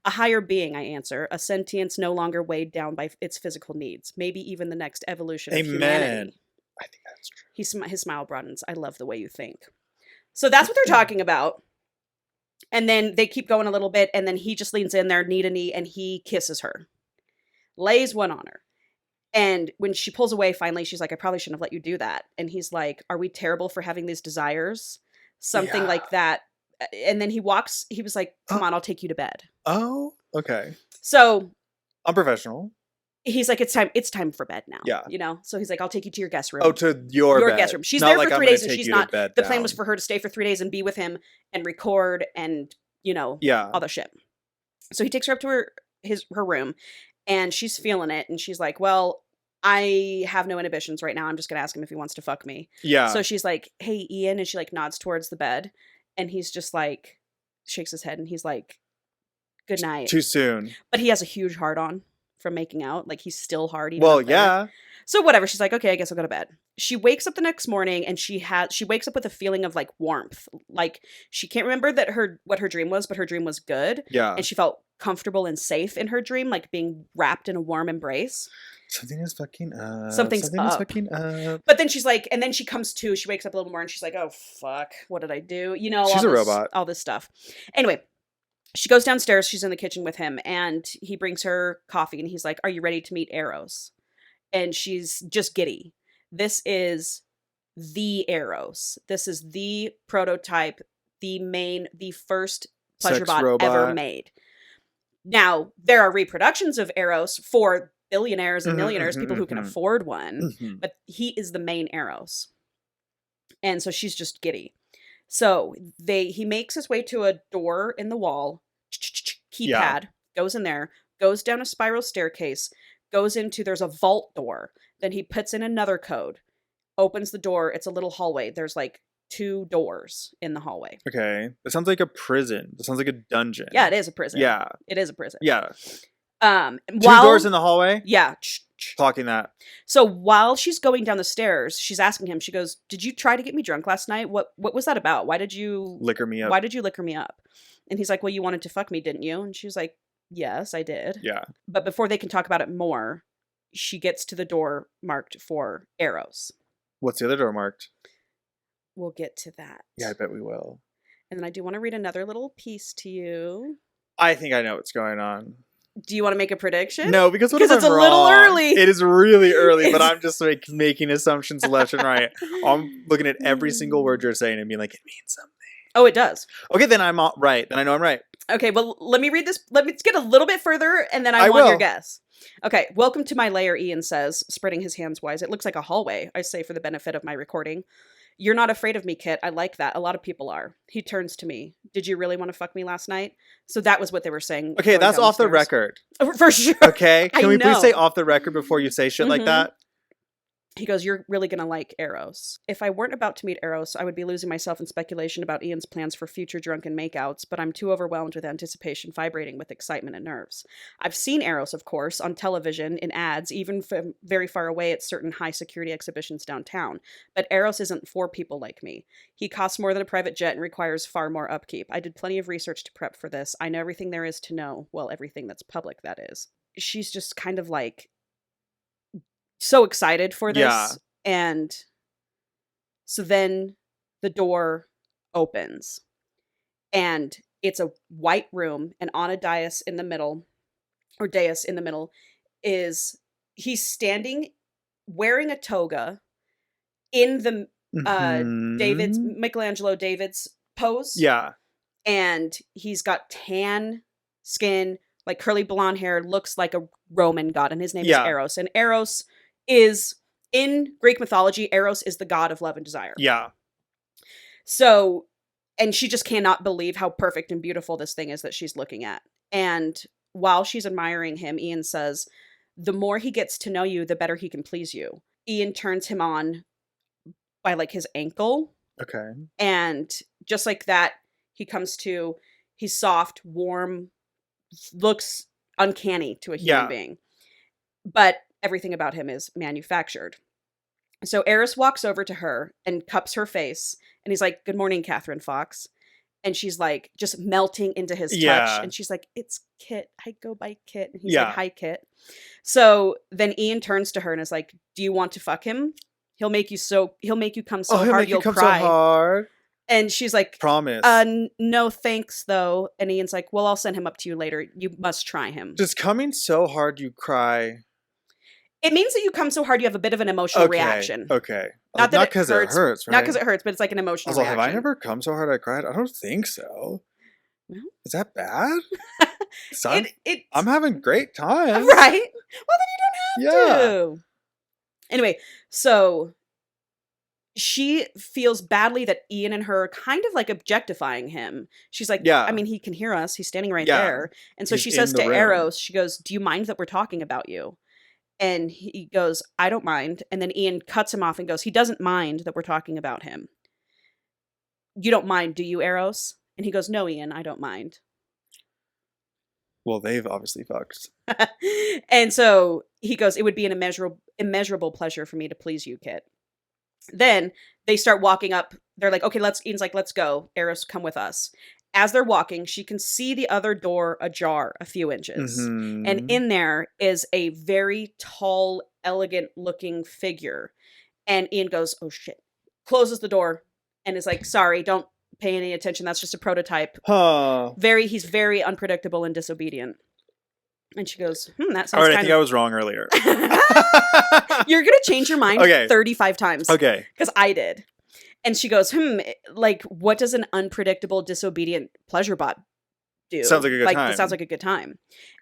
[SPEAKER 2] A higher being, I answer, a sentience no longer weighed down by its physical needs, maybe even the next evolution of humanity.
[SPEAKER 1] I think that's true.
[SPEAKER 2] His smile broadens. I love the way you think. So that's what they're talking about. And then they keep going a little bit, and then he just leans in there, knee to knee, and he kisses her. Lays one on her. And when she pulls away, finally, she's like, I probably shouldn't have let you do that. And he's like, are we terrible for having these desires? Something like that. And then he was like, come on, I'll take you to bed.
[SPEAKER 1] Oh, okay.
[SPEAKER 2] So
[SPEAKER 1] I'm professional.
[SPEAKER 2] He's like, it's time for bed now.
[SPEAKER 1] Yeah.
[SPEAKER 2] So he's like, I'll take you to your guest room.
[SPEAKER 1] Oh, to your
[SPEAKER 2] guest room. She's not there like for 3 days and she's not. The plan was for her to stay for 3 days and be with him and record and, all the shit. So he takes her up to her room, and she's feeling it, and she's like, well, I have no inhibitions right now. I'm just going to ask him if he wants to fuck me.
[SPEAKER 1] Yeah.
[SPEAKER 2] So she's like, hey, Ian. And she like nods towards the bed. And he's just like, shakes his head. And he's like, good night.
[SPEAKER 1] Too soon.
[SPEAKER 2] But he has a huge hard on from making out. Like he's still hard.
[SPEAKER 1] Well, yeah.
[SPEAKER 2] So whatever. She's like, okay, I guess I'll go to bed. She wakes up the next morning and she wakes up with a feeling of like warmth. Like she can't remember what her dream was, but her dream was good.
[SPEAKER 1] Yeah.
[SPEAKER 2] And she felt comfortable and safe in her dream, like being wrapped in a warm embrace.
[SPEAKER 1] Something is fucking up.
[SPEAKER 2] Something's up.
[SPEAKER 1] Fucking up.
[SPEAKER 2] But then she's like, and then she comes to, she wakes up a little more and she's like, oh, fuck, what did I do? You know,
[SPEAKER 1] she's a robot.
[SPEAKER 2] All this stuff. Anyway, she goes downstairs. She's in the kitchen with him and he brings her coffee and he's like, are you ready to meet Eros? And she's just giddy. This is the Eros. This is the prototype, the first pleasure bot ever made. Now, there are reproductions of Eros for billionaires and millionaires, people who can afford one, but he is the main Eros. And so she's just giddy. So he makes his way to a door in the wall, keypad, goes in there, goes down a spiral staircase, goes into, there's a vault door. Then he puts in another code, opens the door. It's a little hallway. There's like 2 doors in the hallway.
[SPEAKER 1] Okay. It sounds like a prison. It sounds like a dungeon.
[SPEAKER 2] Yeah, it is a prison.
[SPEAKER 1] Yeah.
[SPEAKER 2] It is a prison.
[SPEAKER 1] Yeah.
[SPEAKER 2] 2
[SPEAKER 1] doors in the hallway?
[SPEAKER 2] Yeah.
[SPEAKER 1] Talking that.
[SPEAKER 2] So while she's going down the stairs, she's asking him, she goes, did you try to get me drunk last night? What was that about? Why did you
[SPEAKER 1] liquor me up?
[SPEAKER 2] Why did you liquor me up? And he's like, well, you wanted to fuck me, didn't you? And she was like, yes, I did.
[SPEAKER 1] Yeah.
[SPEAKER 2] But before they can talk about it more, she gets to the door marked for Eros.
[SPEAKER 1] What's the other door marked?
[SPEAKER 2] We'll get to that.
[SPEAKER 1] Yeah, I bet we will.
[SPEAKER 2] And then I do want to read another little piece to you.
[SPEAKER 1] I think I know what's going on.
[SPEAKER 2] Do you want to make a prediction?
[SPEAKER 1] No, because it's
[SPEAKER 2] a little early.
[SPEAKER 1] It is really early, but I'm just like making assumptions left and right. I'm looking at every single word you're saying and being like, it means something.
[SPEAKER 2] Oh, it does.
[SPEAKER 1] Okay, then I'm right. Then I know I'm right.
[SPEAKER 2] Okay, well, let me read this. Let me get a little bit further, and then I want your guess. Okay, welcome to my lair, Ian says, spreading his hands wide. It looks like a hallway, I say for the benefit of my recording. You're not afraid of me, Kit. I like that. A lot of people are. He turns to me. Did you really want to fuck me last night? So that was what they were saying.
[SPEAKER 1] Okay, that's off the record.
[SPEAKER 2] For sure.
[SPEAKER 1] Okay, can we please say off the record before you say shit like that?
[SPEAKER 2] He goes, you're really going to like Eros. If I weren't about to meet Eros, I would be losing myself in speculation about Ian's plans for future drunken makeouts, but I'm too overwhelmed with anticipation, vibrating with excitement and nerves. I've seen Eros, of course, on television, in ads, even from very far away at certain high-security exhibitions downtown. But Eros isn't for people like me. He costs more than a private jet and requires far more upkeep. I did plenty of research to prep for this. I know everything there is to know. Well, everything that's public, that is. She's just kind of like so excited for this.
[SPEAKER 1] Yeah.
[SPEAKER 2] And so then the door opens and it's a white room, and on a dais in the middle is he's standing wearing a toga in the Michelangelo David's pose.
[SPEAKER 1] Yeah.
[SPEAKER 2] And he's got tan skin, like curly blonde hair, looks like a Roman god, and his name is Eros. And Eros is, in Greek mythology, Eros is the god of love and desire.
[SPEAKER 1] Yeah.
[SPEAKER 2] So, and she just cannot believe how perfect and beautiful this thing is that she's looking at. And while she's admiring him, Ian says, the more he gets to know you, the better he can please you. Ian turns him on by like his ankle.
[SPEAKER 1] Okay.
[SPEAKER 2] And just like that, he comes to, he's soft, warm, looks uncanny to a human being. But everything about him is manufactured. So Eris walks over to her and cups her face. And he's like, good morning, Catherine Fox. And she's like, just melting into his touch. And she's like, it's Kit. I go by Kit. And he's like, hi, Kit. So then Ian turns to her and is like, do you want to fuck him? He'll make you come so hard you'll cry.
[SPEAKER 1] So hard.
[SPEAKER 2] And she's like,
[SPEAKER 1] promise.
[SPEAKER 2] No thanks though. And Ian's like, well, I'll send him up to you later. You must try him.
[SPEAKER 1] Does coming so hard you cry?
[SPEAKER 2] It means that you come so hard you have a bit of an emotional reaction.
[SPEAKER 1] Okay.
[SPEAKER 2] Not because
[SPEAKER 1] it hurts, right?
[SPEAKER 2] Not because it hurts, but it's like an emotional reaction.
[SPEAKER 1] Have I never come so hard I cried? I don't think so. No? Is that bad? I'm having great times.
[SPEAKER 2] Right? Well, then you don't have to. Anyway, so she feels badly that Ian and her are kind of like objectifying him. She's like, I mean, he can hear us. He's standing right there. And so she says to Eros, she goes, do you mind that we're talking about you? And he goes, I don't mind. And then Ian cuts him off and goes, he doesn't mind that we're talking about him. You don't mind, do you, Eros? And he goes, no, Ian, I don't mind.
[SPEAKER 1] Well, they've obviously fucked.
[SPEAKER 2] And so he goes, it would be an immeasurable pleasure for me to please you, Kit. Then they start walking up. They're like, okay, Ian's like, let's go. Eros, come with us. As they're walking, she can see the other door ajar a few inches. Mm-hmm. And in there is a very tall, elegant looking figure. And Ian goes, oh shit. Closes the door and is like, sorry, don't pay any attention. That's just a prototype. He's very unpredictable and disobedient. And she goes, that sounds
[SPEAKER 1] Alright, I think I was wrong earlier.
[SPEAKER 2] You're going to change your mind 35 times.
[SPEAKER 1] Okay.
[SPEAKER 2] Because I did. And she goes, like, what does an unpredictable, disobedient pleasure bot do?
[SPEAKER 1] Sounds like a good time.
[SPEAKER 2] It sounds like a good time.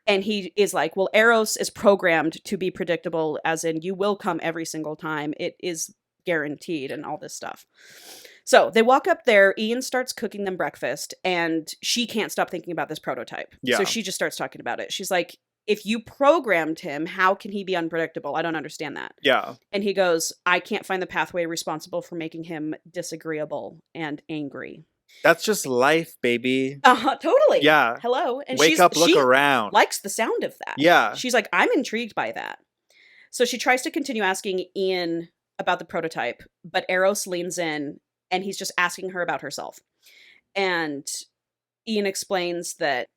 [SPEAKER 2] And he is like, well, Eros is programmed to be predictable, as in you will come every single time. It is guaranteed and all this stuff. So they walk up there. Ian starts cooking them breakfast, and she can't stop thinking about this prototype. Yeah. So she just starts talking about it. She's like, if you programmed him, how can he be unpredictable? I don't understand that.
[SPEAKER 1] Yeah.
[SPEAKER 2] And he goes, I can't find the pathway responsible for making him disagreeable and angry.
[SPEAKER 1] That's just life, baby.
[SPEAKER 2] Totally.
[SPEAKER 1] Yeah.
[SPEAKER 2] Hello. And
[SPEAKER 1] wake up, look around.
[SPEAKER 2] Likes the sound of that.
[SPEAKER 1] Yeah.
[SPEAKER 2] She's like, I'm intrigued by that. So she tries to continue asking Ian about the prototype, but Eros leans in and he's just asking her about herself. And Ian explains that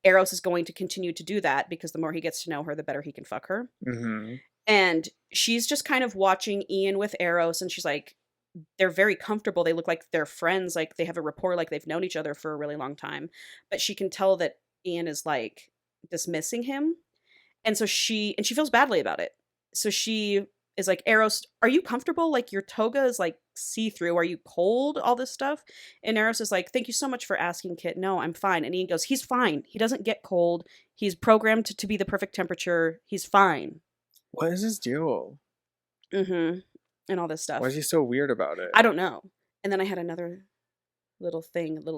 [SPEAKER 2] Eros is going to continue to do that because the more he gets to know her, the better he can fuck her. Mm-hmm. And she's just kind of watching Ian with Eros, and she's like, they're very comfortable. They look like they're friends. Like they have a rapport, like they've known each other for a really long time. But she can tell that Ian is like dismissing him. And so she feels badly about it. So she is like, Eros, are you comfortable? Like your toga is like see-through. Are you cold? All this stuff. And Eros is like, thank you so much for asking, Kit. No, I'm fine. And Ian goes, he's fine. He doesn't get cold. He's programmed to be the perfect temperature. He's fine.
[SPEAKER 1] What is his deal?
[SPEAKER 2] Mm-hmm. And all this stuff.
[SPEAKER 1] Why is he so weird about it?
[SPEAKER 2] I don't know. And then I had another little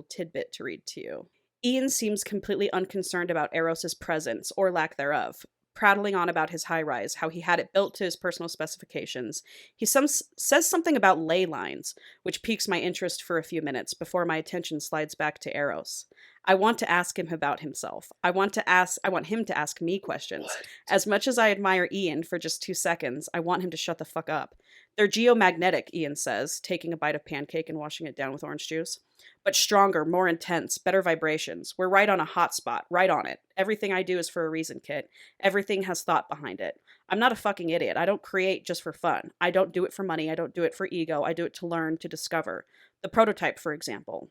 [SPEAKER 2] tidbit to read to you. Ian seems completely unconcerned about Eros's presence or lack thereof, prattling on about his high-rise, how he had it built to his personal specifications. He says something about ley lines, which piques my interest for a few minutes before my attention slides back to Eros. I want to ask him about himself. I want him to ask me questions. What? As much as I admire Ian for just 2 seconds, I want him to shut the fuck up. They're geomagnetic, Ian says, taking a bite of pancake and washing it down with orange juice. But stronger, more intense, better vibrations. We're right on a hot spot, right on it. Everything I do is for a reason, Kit. Everything has thought behind it. I'm not a fucking idiot. I don't create just for fun. I don't do it for money. I don't do it for ego. I do it to learn, to discover. The prototype, for example.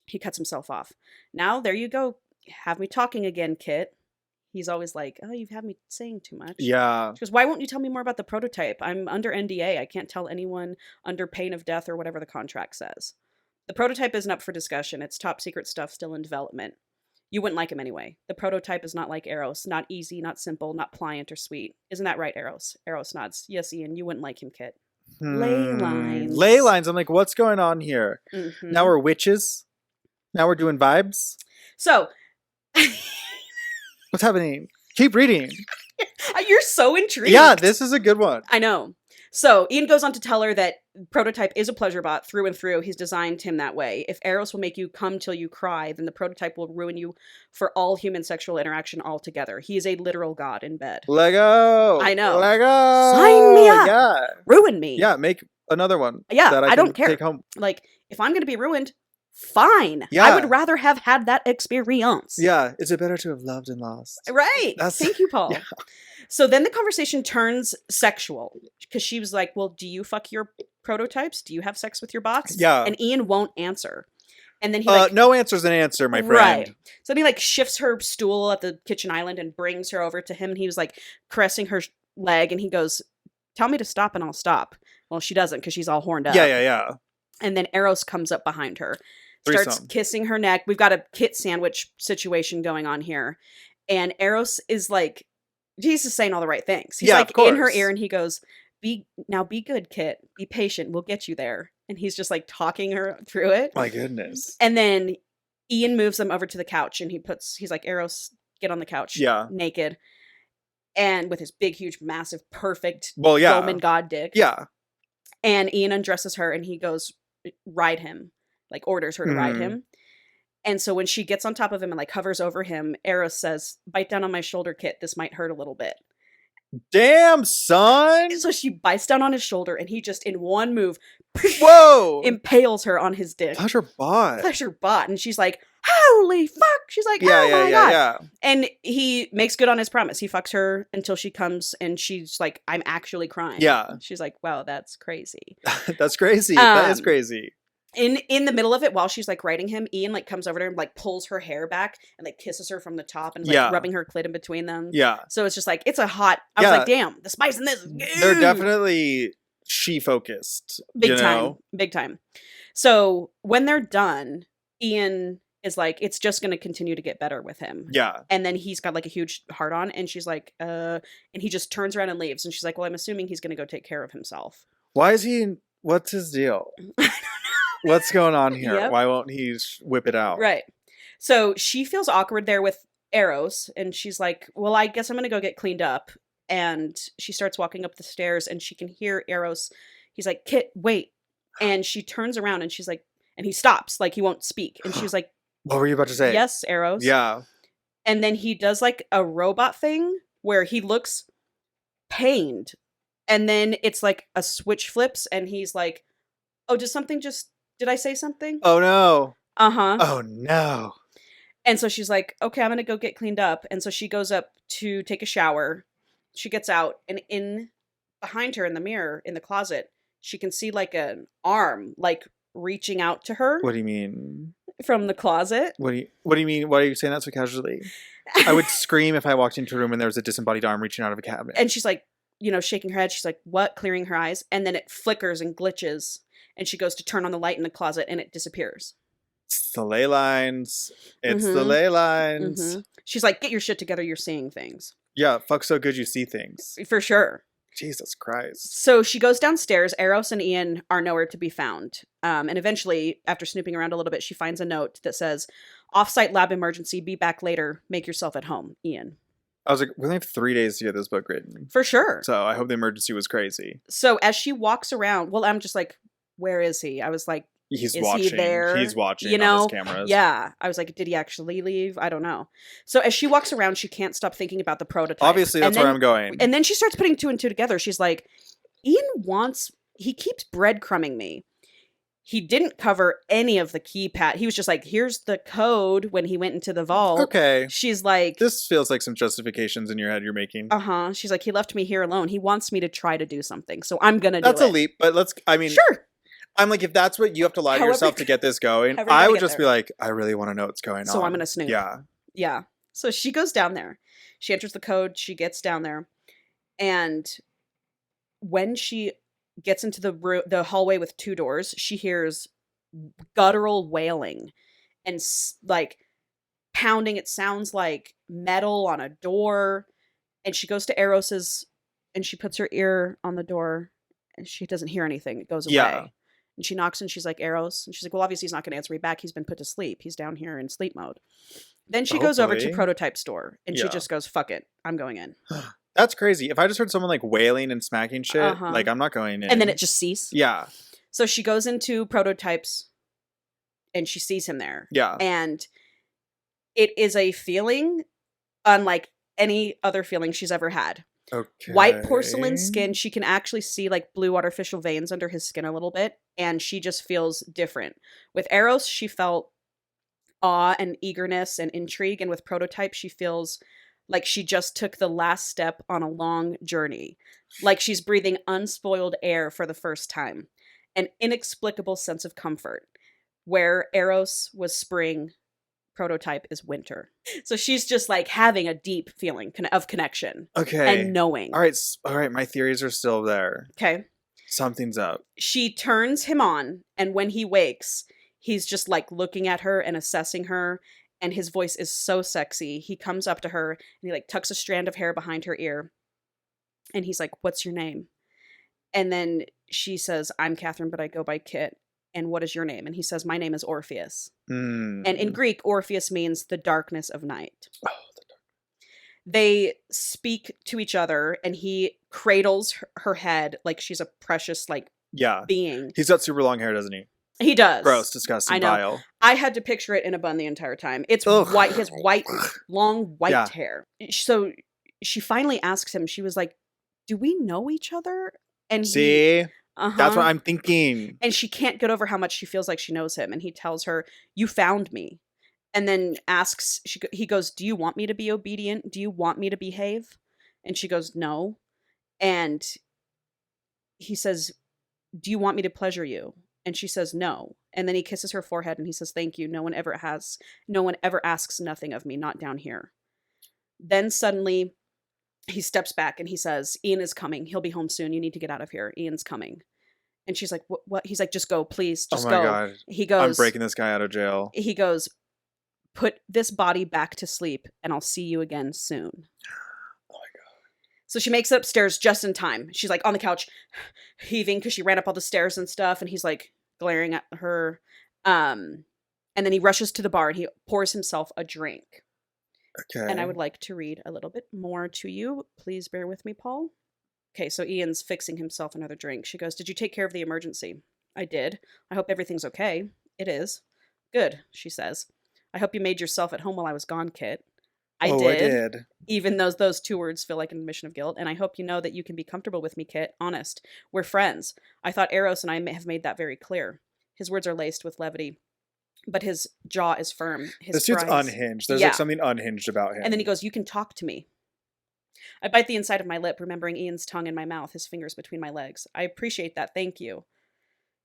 [SPEAKER 2] He cuts himself off. Now, there you go. Have me talking again, Kit. He's always like, oh, you've had me saying too much.
[SPEAKER 1] Yeah.
[SPEAKER 2] She goes, why won't you tell me more about the prototype? I'm under NDA. I can't tell anyone under pain of death or whatever the contract says. The prototype isn't up for discussion. It's top secret stuff still in development. You wouldn't like him anyway. The prototype is not like Eros. Not easy, not simple, not pliant or sweet. Isn't that right, Eros? Eros nods. Yes, Ian, you wouldn't like him, Kit. Ley lines.
[SPEAKER 1] Ley lines. I'm like, what's going on here? Mm-hmm. Now we're witches? Now we're doing vibes?
[SPEAKER 2] So...
[SPEAKER 1] What's happening? Keep reading.
[SPEAKER 2] You're so intrigued.
[SPEAKER 1] Yeah, this is a good one.
[SPEAKER 2] I know. So Ian goes on to tell her that prototype is a pleasure bot through and through. He's designed him that way. If Eros will make you come till you cry, then the prototype will ruin you for all human sexual interaction altogether. He is a literal god in bed.
[SPEAKER 1] Lego.
[SPEAKER 2] I know.
[SPEAKER 1] Lego.
[SPEAKER 2] Sign me up.
[SPEAKER 1] Yeah.
[SPEAKER 2] Ruin me.
[SPEAKER 1] Yeah, make another one.
[SPEAKER 2] Yeah,
[SPEAKER 1] that
[SPEAKER 2] I don't care.
[SPEAKER 1] Take home.
[SPEAKER 2] Like, if I'm going to be ruined, fine. Yeah. I would rather have had that experience.
[SPEAKER 1] Yeah. Is it better to have loved and lost?
[SPEAKER 2] Right. Thank you, Paul. Yeah. So then the conversation turns sexual because she was like, well, do you fuck your prototypes? Do you have sex with your bots?
[SPEAKER 1] Yeah.
[SPEAKER 2] And Ian won't answer. And then he
[SPEAKER 1] no answer's an answer, my friend.
[SPEAKER 2] Right. So then he shifts her stool at the kitchen island and brings her over to him. And he was caressing her leg and he goes, tell me to stop and I'll stop. Well, she doesn't because she's all horned up.
[SPEAKER 1] Yeah.
[SPEAKER 2] And then Eros comes up behind her, starts kissing her neck. We've got a kit sandwich situation going on here. And Eros is like, he's just saying all the right things. He's in her ear and he goes, be good, Kit. Be patient. We'll get you there. And he's just like talking her through it.
[SPEAKER 1] My goodness.
[SPEAKER 2] And then Ian moves them over to the couch and he's like, Eros, get on the couch.
[SPEAKER 1] Yeah.
[SPEAKER 2] Naked. And with his big, huge, massive, perfect Roman god dick.
[SPEAKER 1] Yeah.
[SPEAKER 2] And Ian undresses her and he goes, ride him. Like orders her to ride him. And so when she gets on top of him and like hovers over him, Eros says, bite down on my shoulder, Kit. This might hurt a little bit.
[SPEAKER 1] Damn, son.
[SPEAKER 2] And so she bites down on his shoulder and he just in one move,
[SPEAKER 1] whoa,
[SPEAKER 2] impales her on his dick.
[SPEAKER 1] Pleasure bot. And
[SPEAKER 2] she's like, holy fuck. She's like, oh my God.
[SPEAKER 1] Yeah.
[SPEAKER 2] And he makes good on his promise. He fucks her until she comes and she's like, I'm actually crying.
[SPEAKER 1] Yeah.
[SPEAKER 2] She's like, wow, that's crazy.
[SPEAKER 1] That's crazy. That is crazy.
[SPEAKER 2] In the middle of it, while she's like writing him, Ian like comes over to her and like pulls her hair back and like kisses her from the top and like rubbing her clit in between them.
[SPEAKER 1] Yeah.
[SPEAKER 2] So it's just like, it's a hot, I was like, damn, the spice in this.
[SPEAKER 1] They're definitely she focused.
[SPEAKER 2] Big time. So when they're done, Ian is like, it's just going to continue to get better with him.
[SPEAKER 1] Yeah.
[SPEAKER 2] And then he's got like a huge heart on and she's like, and he just turns around and leaves. And she's like, well, I'm assuming he's going to go take care of himself.
[SPEAKER 1] Why is he, what's his deal? I don't know. What's going on here?
[SPEAKER 2] Yep.
[SPEAKER 1] Why won't he whip it out?
[SPEAKER 2] Right. So she feels awkward there with Eros and she's like, well, I guess I'm going to go get cleaned up. And she starts walking up the stairs and she can hear Eros. He's like, Kit, wait. And she turns around and she's like, and he stops, like he won't speak. And she's like,
[SPEAKER 1] what were you about to say?
[SPEAKER 2] Yes, Eros.
[SPEAKER 1] Yeah.
[SPEAKER 2] And then he does like a robot thing where he looks pained. And then it's like a switch flips and he's like, oh, did I say something?
[SPEAKER 1] Oh no.
[SPEAKER 2] Uh-huh.
[SPEAKER 1] Oh no.
[SPEAKER 2] And so she's like, okay, I'm going to go get cleaned up. And so she goes up to take a shower. She gets out and behind her in the mirror in the closet, she can see like an arm like reaching out to her.
[SPEAKER 1] What do you mean?
[SPEAKER 2] From the closet.
[SPEAKER 1] What do you mean? Why are you saying that so casually? I would scream if I walked into a room and there was a disembodied arm reaching out of a cabinet.
[SPEAKER 2] And she's like, shaking her head. She's like, what? Clearing her eyes. And then it flickers and glitches. And she goes to turn on the light in the closet and it disappears.
[SPEAKER 1] It's the ley lines. It's the ley lines.
[SPEAKER 2] Mm-hmm. She's like, get your shit together. You're seeing things.
[SPEAKER 1] Yeah, fuck so good you see things.
[SPEAKER 2] For sure.
[SPEAKER 1] Jesus Christ.
[SPEAKER 2] So she goes downstairs. Eros and Ian are nowhere to be found. And eventually, after snooping around a little bit, she finds a note that says, off-site lab emergency. Be back later. Make yourself at home, Ian.
[SPEAKER 1] I was like, we only have 3 days to get this book written.
[SPEAKER 2] For sure.
[SPEAKER 1] So I hope the emergency was crazy.
[SPEAKER 2] So as she walks around, well, I'm just like, where is he? I was like,
[SPEAKER 1] He's
[SPEAKER 2] is
[SPEAKER 1] watching.
[SPEAKER 2] he there?
[SPEAKER 1] He's watching on his cameras.
[SPEAKER 2] Yeah. I was like, did he actually leave? I don't know. So as she walks around, she can't stop thinking about the prototype.
[SPEAKER 1] Obviously, that's where I'm going.
[SPEAKER 2] And then she starts putting 2 and 2 together. She's like, he keeps breadcrumbing me. He didn't cover any of the keypad. He was just like, here's the code when he went into the vault.
[SPEAKER 1] Okay.
[SPEAKER 2] She's like,
[SPEAKER 1] this feels like some justifications in your head you're making.
[SPEAKER 2] Uh-huh. She's like, he left me here alone. He wants me to try to do something. So I'm going to do it.
[SPEAKER 1] That's a leap, but
[SPEAKER 2] sure.
[SPEAKER 1] I'm like, if that's what you have to lie to yourself to get this going, I would just be like, I really want to know what's going on.
[SPEAKER 2] So I'm going to snoop.
[SPEAKER 1] Yeah.
[SPEAKER 2] Yeah. So she goes down there. She enters the code. She gets down there. And when she gets into the hallway with 2 doors, she hears guttural wailing and like pounding. It sounds like metal on a door. And she goes to Eros's and she puts her ear on the door and she doesn't hear anything. It goes away.
[SPEAKER 1] Yeah.
[SPEAKER 2] And she knocks and she's like, Eros. And she's like, well, obviously he's not going to answer me back. He's been put to sleep. He's down here in sleep mode. Then she goes over to Prototype store and she just goes, fuck it. I'm going in.
[SPEAKER 1] That's crazy. If I just heard someone like wailing and smacking shit, like I'm not going in.
[SPEAKER 2] And then it just ceases.
[SPEAKER 1] Yeah.
[SPEAKER 2] So she goes into Prototypes and she sees him there.
[SPEAKER 1] Yeah.
[SPEAKER 2] And it is a feeling unlike any other feeling she's ever had.
[SPEAKER 1] Okay.
[SPEAKER 2] White porcelain skin. She can actually see like blue artificial veins under his skin a little bit. And she just feels different. With Eros, she felt awe and eagerness and intrigue. And with Prototype, she feels like she just took the last step on a long journey. Like she's breathing unspoiled air for the first time. An inexplicable sense of comfort. Where Eros was spring, Prototype is winter. So she's just like having a deep feeling of connection.
[SPEAKER 1] Okay.
[SPEAKER 2] And knowing.
[SPEAKER 1] All right. My theories are still there.
[SPEAKER 2] Okay.
[SPEAKER 1] Something's up.
[SPEAKER 2] She turns him on, and when he wakes, he's just like looking at her and assessing her, and his voice is so sexy. He comes up to her and he like tucks a strand of hair behind her ear. And he's like, "What's your name?" And then she says, I'm Catherine, but I go by Kit. And what is your name? And he says, my name is Orpheus. And in Greek, Orpheus means the darkness of night. Oh, they speak to each other, and he cradles her head like she's a precious, like, being.
[SPEAKER 1] He's got super long hair, doesn't he?
[SPEAKER 2] He does.
[SPEAKER 1] Gross, disgusting,
[SPEAKER 2] I know.
[SPEAKER 1] vile.
[SPEAKER 2] I had to picture it in a bun the entire time. It's white. He has white, long white hair. So she finally asks him, she was like, do we know each other? And
[SPEAKER 1] that's what I'm thinking.
[SPEAKER 2] And she can't get over how much she feels like she knows him. And he tells her, you found me. And then asks, he goes, do you want me to be obedient? Do you want me to behave? And she goes, no. And he says, do you want me to pleasure you? And she says, no. And then he kisses her forehead and he says, thank you. No one ever asks nothing of me, not down here. Then suddenly he steps back and he says, Ian is coming. He'll be home soon. You need to get out of here. Ian's coming. And she's like, what? He's like, just go, please. Just go. Oh my God. He goes,
[SPEAKER 1] I'm breaking this guy out of jail.
[SPEAKER 2] He goes, put this body back to sleep and I'll see you again soon. Oh my God. So she makes it upstairs just in time. She's like on the couch heaving because she ran up all the stairs and stuff. And he's like glaring at her. And then he rushes to the bar and he pours himself a drink. Okay. And I would like to read a little bit more to you. Please bear with me, Paul. Okay, so Ian's fixing himself another drink. She goes, did you take care of the emergency? I did. I hope everything's okay. It is. Good, she says. I hope you made yourself at home while I was gone, Kit. I did. Even though those two words feel like an admission of guilt. And I hope you know that you can be comfortable with me, Kit. Honest. We're friends. I thought Eros and I may have made that very clear. His words are laced with levity. But his jaw is firm.
[SPEAKER 1] This dude's unhinged. There's like something unhinged about him.
[SPEAKER 2] And then he goes, you can talk to me. I bite the inside of my lip, remembering Ian's tongue in my mouth, his fingers between my legs. I appreciate that. Thank you.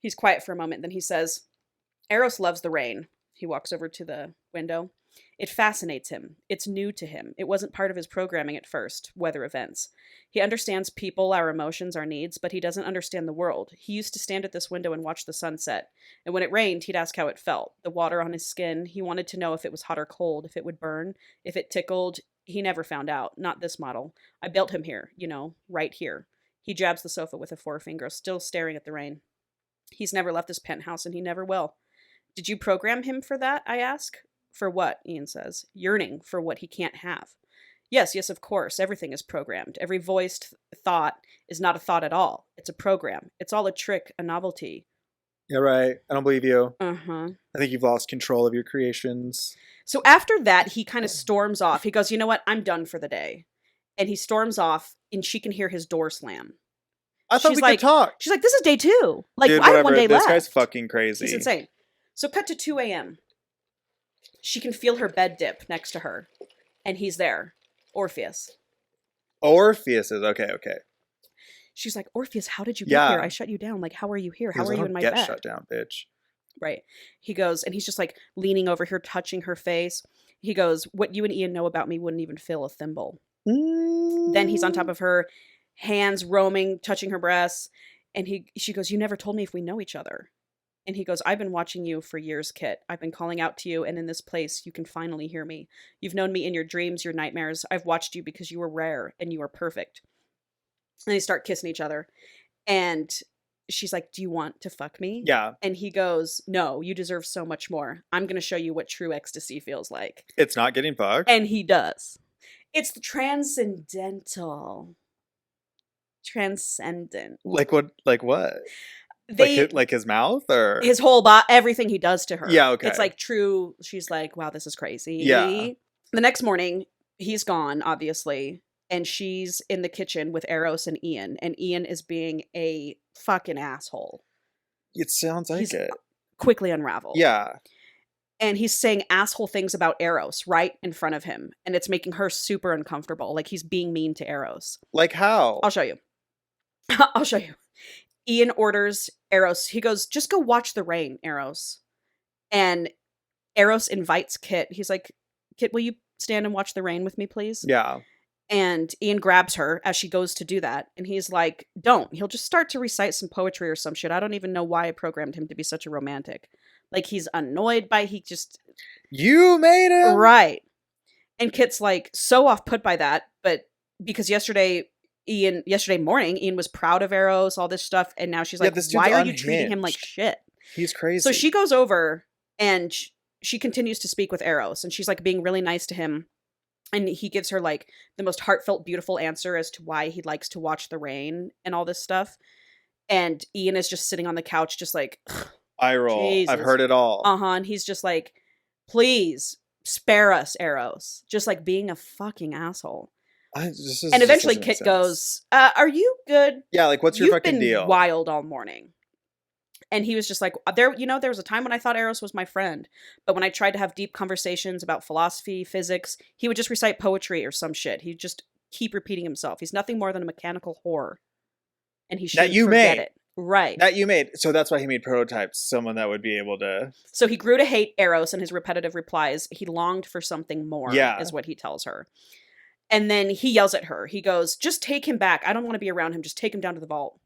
[SPEAKER 2] He's quiet for a moment. Then he says, Eros loves the rain. He walks over to the window. It fascinates him. It's new to him. It wasn't part of his programming at first, weather events. He understands people, our emotions, our needs, but he doesn't understand the world. He used to stand at this window and watch the sunset. And when it rained, he'd ask how it felt. The water on his skin. He wanted to know if it was hot or cold, if it would burn, if it tickled. He never found out. Not this model. I built him here, right here. He jabs the sofa with a forefinger, still staring at the rain. He's never left this penthouse, and he never will. Did you program him for that, I ask? For what, Ian says. Yearning for what he can't have. Yes, of course. Everything is programmed. Every voiced thought is not a thought at all. It's a program. It's all a trick, a novelty.
[SPEAKER 1] Yeah, right. I don't believe you. I think you've lost control of your creations.
[SPEAKER 2] So after that, he kind of storms off. He goes, you know what? I'm done for the day. And he storms off, and she can hear his door slam.
[SPEAKER 1] I thought we could talk.
[SPEAKER 2] She's like, this is day 2. Like,
[SPEAKER 1] dude,
[SPEAKER 2] I have one day left.
[SPEAKER 1] This guy's fucking crazy.
[SPEAKER 2] He's insane. So cut to 2 a.m. She can feel her bed dip next to her. And he's there. Orpheus.
[SPEAKER 1] Orpheus is okay.
[SPEAKER 2] She's like, Orpheus, how did you get here? I shut you down. Like, how are you here? How are you in my bed?
[SPEAKER 1] Get shut down, bitch.
[SPEAKER 2] Right. He goes, and he's just like leaning over here, touching her face. He goes, what you and Ian know about me wouldn't even fill a thimble. Then he's on top of her, hands roaming, touching her breasts. And she goes, you never told me if we know each other. And he goes, I've been watching you for years, Kit. I've been calling out to you, and in this place, you can finally hear me. You've known me in your dreams, your nightmares. I've watched you because you were rare, and you were perfect. And they start kissing each other. And she's like, do you want to fuck me?
[SPEAKER 1] Yeah.
[SPEAKER 2] And he goes, no, you deserve so much more. I'm going to show you what true ecstasy feels like.
[SPEAKER 1] It's not getting fucked.
[SPEAKER 2] And he does. It's transcendental. Transcendent.
[SPEAKER 1] Like what? Like his mouth or
[SPEAKER 2] his whole body, everything he does to her.
[SPEAKER 1] Yeah, okay.
[SPEAKER 2] It's like true. She's like, wow, this is crazy.
[SPEAKER 1] Yeah.
[SPEAKER 2] The next morning, he's gone, obviously, and she's in the kitchen with Eros and Ian is being a fucking asshole.
[SPEAKER 1] It sounds like it.
[SPEAKER 2] Quickly unraveled.
[SPEAKER 1] Yeah.
[SPEAKER 2] And he's saying asshole things about Eros right in front of him, and it's making her super uncomfortable. Like he's being mean to Eros.
[SPEAKER 1] Like how?
[SPEAKER 2] I'll show you. Ian orders Eros. He goes, just go watch the rain, Eros. And Eros invites Kit. He's like, Kit, will you stand and watch the rain with me, please?
[SPEAKER 1] Yeah.
[SPEAKER 2] And Ian grabs her as she goes to do that. And he's like, don't. He'll just start to recite some poetry or some shit. I don't even know why I programmed him to be such a romantic. Like, he's annoyed by,
[SPEAKER 1] You made him?
[SPEAKER 2] Right. And Kit's like, so off put by that. But because yesterday Ian yesterday morning. Ian was proud of Eros, all this stuff, and now she's like, "Why are you treating him like shit?"
[SPEAKER 1] He's crazy.
[SPEAKER 2] So she goes over and she continues to speak with Eros, and she's like being really nice to him, and he gives her like the most heartfelt, beautiful answer as to why he likes to watch the rain and all this stuff. And Ian is just sitting on the couch, just like,
[SPEAKER 1] eye roll. Jesus. I've heard it all.
[SPEAKER 2] And he's just like, "Please spare us, Eros," just like being a fucking asshole. And eventually Kit goes, "Are you good?
[SPEAKER 1] Yeah, like, what's your fucking deal?
[SPEAKER 2] You've been wild all morning." And he was just like, there was a time when I thought Eros was my friend, but when I tried to have deep conversations about philosophy, physics, he would just recite poetry or some shit. He'd just keep repeating himself. He's nothing more than a mechanical whore. And he should forget it. Right.
[SPEAKER 1] That you made. So that's why he made prototypes. Someone that would be able to...
[SPEAKER 2] So he grew to hate Eros in his repetitive replies. He longed for something more, is what he tells her. And then he yells at her. He goes, "Just take him back. I don't want to be around him. Just take him down to the vault."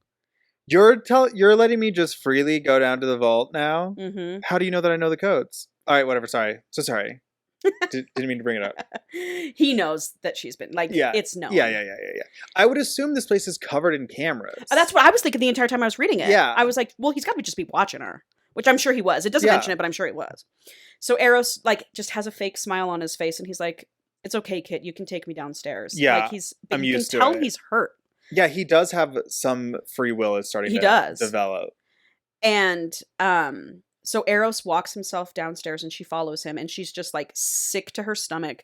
[SPEAKER 1] You're letting me just freely go down to the vault now? Mm-hmm. How do you know that I know the codes? All right, whatever. Sorry. So sorry. Didn't mean to bring it up.
[SPEAKER 2] He knows that she's been like, it's known.
[SPEAKER 1] Yeah. I would assume this place is covered in cameras.
[SPEAKER 2] That's what I was thinking the entire time I was reading it.
[SPEAKER 1] Yeah.
[SPEAKER 2] I was like, well, he's got to just be watching her, which I'm sure he was. It doesn't mention it, but I'm sure he was. So Eros like just has a fake smile on his face, and he's like, "It's okay, Kit. You can take me downstairs."
[SPEAKER 1] Yeah,
[SPEAKER 2] like I'm used to it. You can tell he's hurt.
[SPEAKER 1] Yeah, he does have some free will is starting to develop.
[SPEAKER 2] And so Eros walks himself downstairs and she follows him, and she's just like sick to her stomach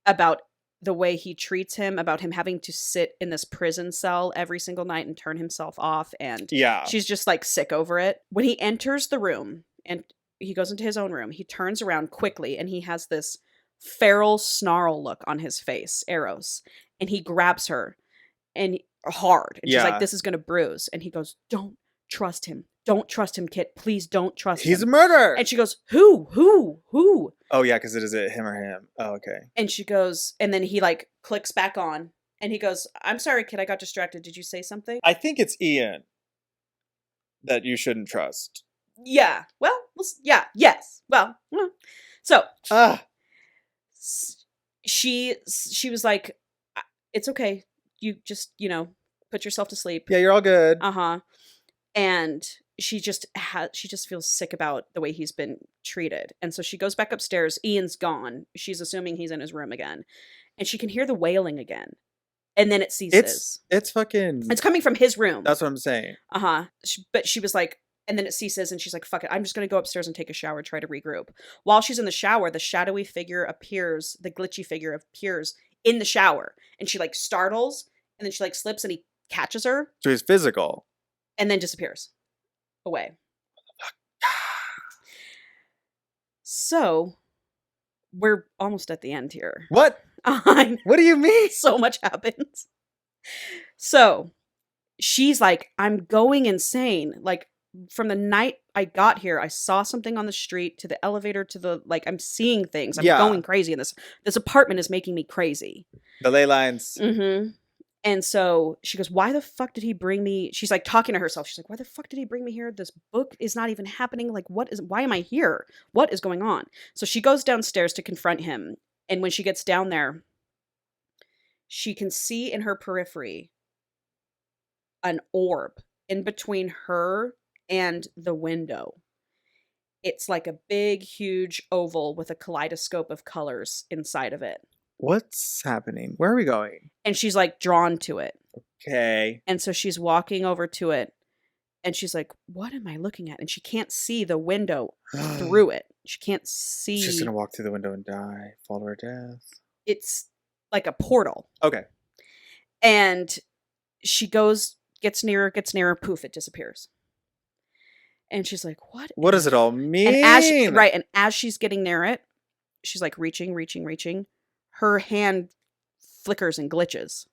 [SPEAKER 2] about the way he treats him, about him having to sit in this prison cell every single night and turn himself off. And she's just like sick over it. When he enters the room and he goes into his own room, he turns around quickly and he has this feral snarl look on his face, Eros, and he grabs her and hard, and she's like, "This is gonna bruise," and he goes, "Don't trust him, Kit, please don't trust him,
[SPEAKER 1] he's a murderer."
[SPEAKER 2] And she goes, who
[SPEAKER 1] Oh yeah, because is it him or him? Oh, okay.
[SPEAKER 2] And she goes, and then he like clicks back on and he goes, "I'm sorry, Kit, I got distracted. Did you say something?"
[SPEAKER 1] I think it's Ian that you shouldn't trust.
[SPEAKER 2] Yes, well, so she was like, "It's okay, you just, put yourself to sleep.
[SPEAKER 1] Yeah, you're all good."
[SPEAKER 2] And she just feels sick about the way he's been treated. And so she goes back upstairs. Ian's gone. She's assuming he's in his room again. And she can hear the wailing again. And then it ceases.
[SPEAKER 1] It's
[SPEAKER 2] coming from his room.
[SPEAKER 1] That's what I'm saying.
[SPEAKER 2] But she was like, and then it ceases and she's like, "Fuck it, I'm just going to go upstairs and take a shower, try to regroup." While she's in the shower, the shadowy figure appears, the glitchy figure appears in the shower. And she like startles, and then she like slips and he catches her.
[SPEAKER 1] So he's physical.
[SPEAKER 2] And then disappears away. So we're almost at the end here.
[SPEAKER 1] What? What do you mean?
[SPEAKER 2] So much happens. So she's like, "I'm going insane. Like, from the night I got here, I saw something on the street, to the elevator, to the, like, I'm seeing things. I'm going crazy. And this apartment is making me crazy."
[SPEAKER 1] The ley lines.
[SPEAKER 2] Mm-hmm. And so she goes, "Why the fuck did he bring me?" She's like talking to herself. She's like, "Why the fuck did he bring me here? This book is not even happening. Like, why am I here? What is going on?" So she goes downstairs to confront him. And when she gets down there, she can see in her periphery an orb in between her and the window. It's like a big, huge oval with a kaleidoscope of colors inside of it.
[SPEAKER 1] What's happening? Where are we going?
[SPEAKER 2] And she's like drawn to it.
[SPEAKER 1] Okay.
[SPEAKER 2] And so she's walking over to it and she's like, "What am I looking at?" And she can't see the window through it. She can't see.
[SPEAKER 1] She's going to walk through the window and die. Fall to her death.
[SPEAKER 2] It's like a portal.
[SPEAKER 1] Okay.
[SPEAKER 2] And she gets nearer, poof, it disappears. And she's like, "What
[SPEAKER 1] does it all mean?"
[SPEAKER 2] And as she's getting near it, she's like reaching. Her hand flickers and glitches,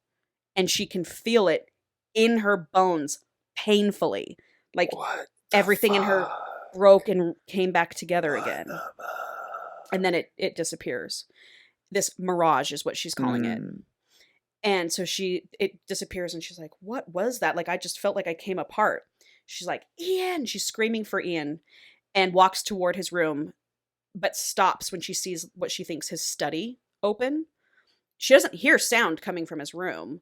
[SPEAKER 2] and she can feel it in her bones painfully. Like everything in her broke and came back together again. And then it disappears. This mirage is what she's calling it. And so it disappears, and she's like, "What was that? Like, I just felt like I came apart." She's like, "Ian!" She's screaming for Ian and walks toward his room, but stops when she sees what she thinks his study open. She doesn't hear sound coming from his room,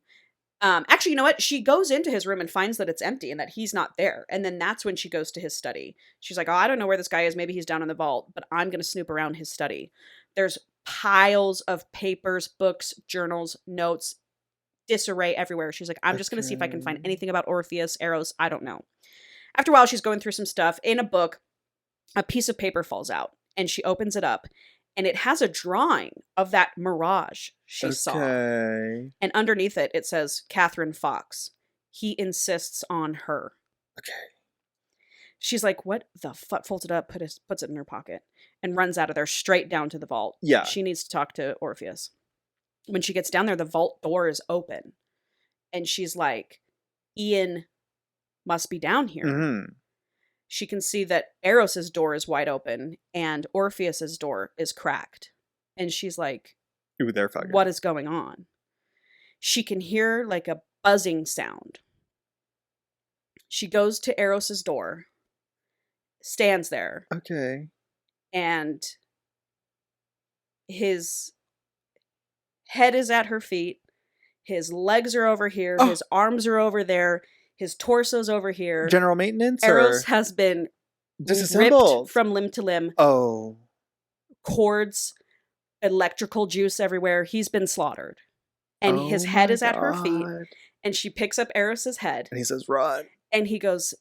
[SPEAKER 2] Actually, you know what? She goes into his room and finds that it's empty and that he's not there. And then that's when she goes to his study. She's like, oh, I don't know where this guy is. Maybe he's down in the vault, but I'm going to snoop around his study. There's piles of papers, books, journals, notes, disarray everywhere. She's like, I'm just going to see if I can find anything about Orpheus, Eros. I don't know. After a while, she's going through some stuff. In a book, a piece of paper falls out and she opens it up. And it has a drawing of that mirage she saw. And underneath it, it says, Catherine Fox. He insists on her.
[SPEAKER 1] Okay.
[SPEAKER 2] She's like, what the fuck? Folds it up, puts it in her pocket, and runs out of there straight down to the vault.
[SPEAKER 1] Yeah.
[SPEAKER 2] She needs to talk to Orpheus. When she gets down there, the vault door is open. And she's like, Ian must be down here. Mm-hmm. She can see that Eros's door is wide open and Orpheus's door is cracked. And she's like,
[SPEAKER 1] ooh, they're fucking.
[SPEAKER 2] What is going on? She can hear like a buzzing sound. She goes to Eros's door, stands there.
[SPEAKER 1] Okay.
[SPEAKER 2] And his head is at her feet. His legs are over here. Oh. His arms are over there. His torso's over here.
[SPEAKER 1] General maintenance?
[SPEAKER 2] Eros has been ripped from limb to limb.
[SPEAKER 1] Oh.
[SPEAKER 2] Cords, electrical juice everywhere. He's been slaughtered. And his head is at her feet. And she picks up Eros's head.
[SPEAKER 1] And he says, run.
[SPEAKER 2] And he goes,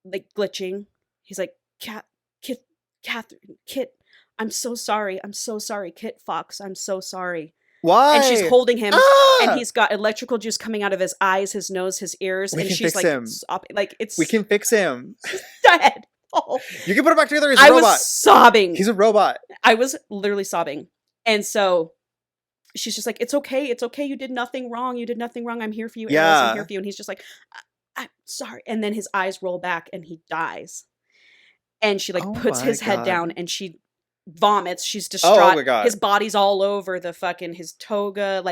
[SPEAKER 2] like, glitching. He's like, Kit, I'm so sorry. I'm so sorry. Kit Fox, I'm so sorry.
[SPEAKER 1] Why?
[SPEAKER 2] And she's holding him, and he's got electrical juice coming out of his eyes, his nose, his ears, and she's like,
[SPEAKER 1] we can fix him.
[SPEAKER 2] Dead. Oh.
[SPEAKER 1] You can put him back together. He's a robot. I
[SPEAKER 2] was sobbing.
[SPEAKER 1] He's a robot.
[SPEAKER 2] I was literally sobbing, and so she's just like, "It's okay. It's okay. You did nothing wrong. You did nothing wrong. I'm here for you.
[SPEAKER 1] Yeah.
[SPEAKER 2] I'm here for you." And he's just like, "I'm sorry." And then his eyes roll back, and he dies. And she puts his head down, and she vomits. She's distraught.
[SPEAKER 1] Oh my God.
[SPEAKER 2] His body's all over his toga.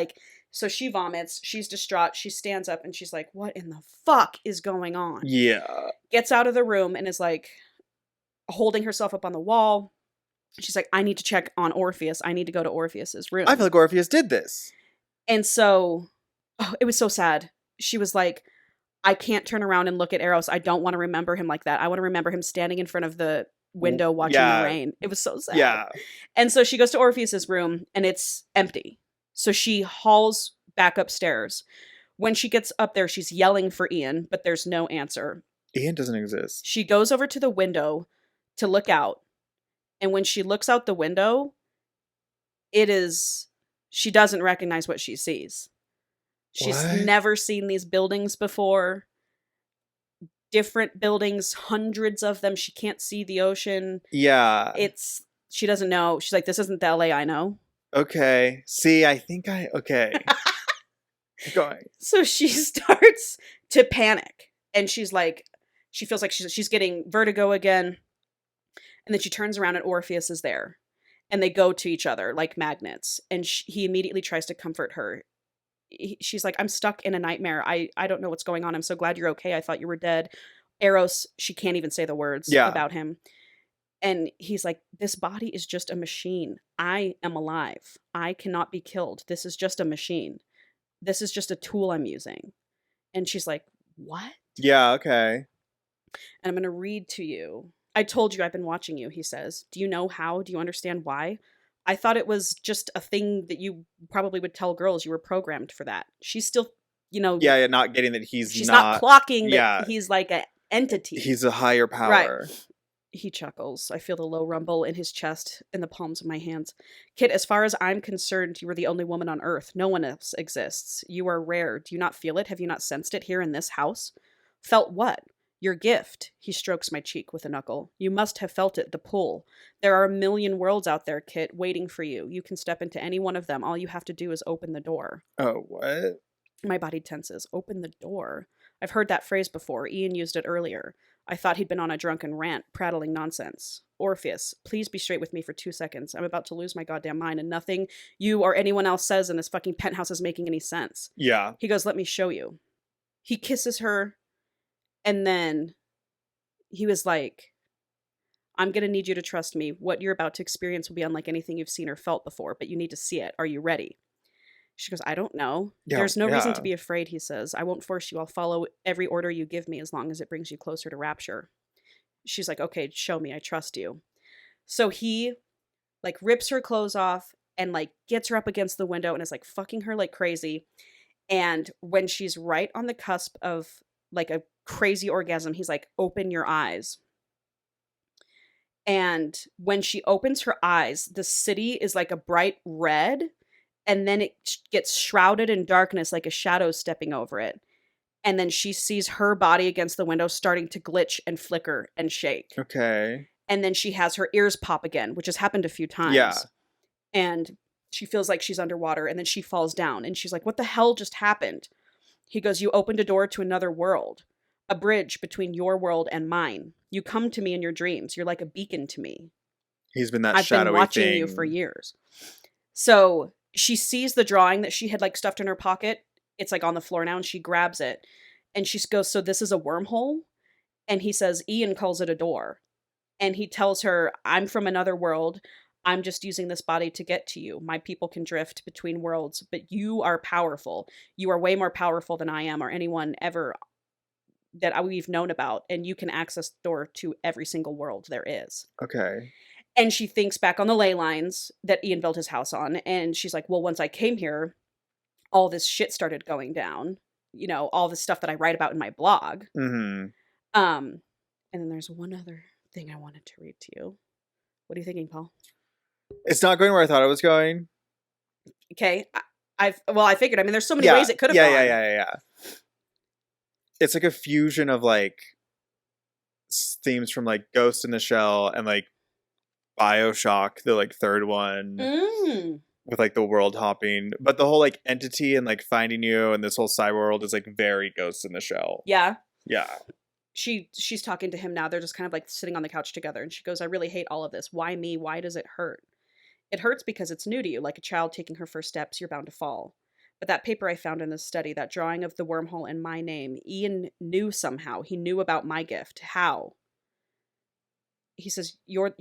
[SPEAKER 2] So she vomits. She's distraught. She stands up and she's like, what in the fuck is going on?
[SPEAKER 1] Yeah.
[SPEAKER 2] Gets out of the room and is like holding herself up on the wall. She's like, I need to check on Orpheus. I need to go to Orpheus's room.
[SPEAKER 1] I feel like Orpheus did this.
[SPEAKER 2] And so it was so sad. She was like, I can't turn around and look at Eros. I don't want to remember him like that. I want to remember him standing in front of the window watching the rain. It was so sad.
[SPEAKER 1] Yeah.
[SPEAKER 2] And so she goes to Orpheus's room and it's empty. So she hauls back upstairs. When she gets up there, she's yelling for Ian, but there's no answer.
[SPEAKER 1] Ian doesn't exist.
[SPEAKER 2] She goes over to the window to look out. And when she looks out the window, she doesn't recognize what she sees. She's never seen these buildings before. Different buildings, hundreds of them. She can't see the ocean.
[SPEAKER 1] Yeah.
[SPEAKER 2] She doesn't know. She's like, this isn't the LA I know.
[SPEAKER 1] Okay. See, okay. Going.
[SPEAKER 2] So she starts to panic. And she's like, she feels like she's getting vertigo again. And then she turns around and Orpheus is there. And they go to each other like magnets. And he immediately tries to comfort her. She's like, I'm stuck in a nightmare. I don't know what's going on. I'm so glad you're okay. I thought you were dead. Eros, she can't even say the words about him. And he's like, this body is just a machine. I am alive. I cannot be killed. This is just a machine. This is just a tool I'm using. And she's like, what?
[SPEAKER 1] Yeah, okay.
[SPEAKER 2] And I'm going to read to you. I told you I've been watching you, he says. Do you know how? Do you understand why? I thought it was just a thing that you probably would tell girls. You were programmed for that. She's still,
[SPEAKER 1] Yeah, not getting that
[SPEAKER 2] she's not clocking that he's like an entity.
[SPEAKER 1] He's a higher power.
[SPEAKER 2] Right. He chuckles. I feel the low rumble in his chest, in the palms of my hands. Kit, as far as I'm concerned, you are the only woman on Earth. No one else exists. You are rare. Do you not feel it? Have you not sensed it here in this house? Felt what? Your gift. He strokes my cheek with a knuckle. You must have felt it, the pull. There are a million worlds out there, Kit, waiting for you. You can step into any one of them. All you have to do is open the door.
[SPEAKER 1] Oh, what?
[SPEAKER 2] My body tenses. Open the door. I've heard that phrase before. Ian used it earlier. I thought he'd been on a drunken rant, prattling nonsense. Orpheus, please be straight with me for 2 seconds. I'm about to lose my goddamn mind, and nothing you or anyone else says in this fucking penthouse is making any sense.
[SPEAKER 1] Yeah.
[SPEAKER 2] He goes, let me show you. He kisses her. And then he was like, I'm going to need you to trust me. What you're about to experience will be unlike anything you've seen or felt before, but you need to see it. Are you ready? She goes, I don't know. There's no reason to be afraid, he says. I won't force you. I'll follow every order you give me as long as it brings you closer to rapture. She's like, okay, show me. I trust you. So he like rips her clothes off and like gets her up against the window and is like fucking her like crazy. And when she's right on the cusp of like a crazy orgasm, he's like, open your eyes. And when she opens her eyes, the city is like a bright red, and then it gets shrouded in darkness like a shadow stepping over it. And then she sees her body against the window starting to glitch and flicker and shake.
[SPEAKER 1] Okay.
[SPEAKER 2] And then she has her ears pop again, which has happened a few times.
[SPEAKER 1] Yeah.
[SPEAKER 2] And she feels like she's underwater, and then she falls down. And she's like, what the hell just happened? He goes, you opened a door to another world. A bridge between your world and mine. You come to me in your dreams. You're like a beacon to me.
[SPEAKER 1] He's been that
[SPEAKER 2] I've
[SPEAKER 1] shadowy
[SPEAKER 2] been watching
[SPEAKER 1] thing.
[SPEAKER 2] you for years. So she sees the drawing that she had like stuffed in her pocket. It's like on the floor now, and she grabs it. And she goes, so this is a wormhole? And he says, Ian calls it a door. And he tells her, I'm from another world. I'm just using this body to get to you. My people can drift between worlds, but you are powerful. You are way more powerful than I am or anyone ever that we've known about, and you can access the door to every single world there is.
[SPEAKER 1] Okay.
[SPEAKER 2] And she thinks back on the ley lines that Ian built his house on, and she's like, well, once I came here, all this shit started going down. You know, all this stuff that I write about in my blog.
[SPEAKER 1] Mm-hmm.
[SPEAKER 2] And then there's one other thing I wanted to read to you. What are you thinking, Paul?
[SPEAKER 1] It's not going where I thought it was going.
[SPEAKER 2] Okay. I figured. I mean, there's so many ways it could have gone.
[SPEAKER 1] Yeah. It's like a fusion of like themes from like Ghost in the Shell and like BioShock, the like third one, with like the world hopping. But the whole like entity and like finding you and this whole cyber world is like very Ghost in the Shell.
[SPEAKER 2] Yeah.
[SPEAKER 1] Yeah.
[SPEAKER 2] She's talking to him now. They're just kind of like sitting on the couch together, and she goes, I really hate all of this. Why me? Why does it hurt? It hurts because it's new to you, like a child taking her first steps. You're bound to fall. But that paper I found in this study, that drawing of the wormhole and my name, Ian knew somehow. He knew about my gift. How? She says, you're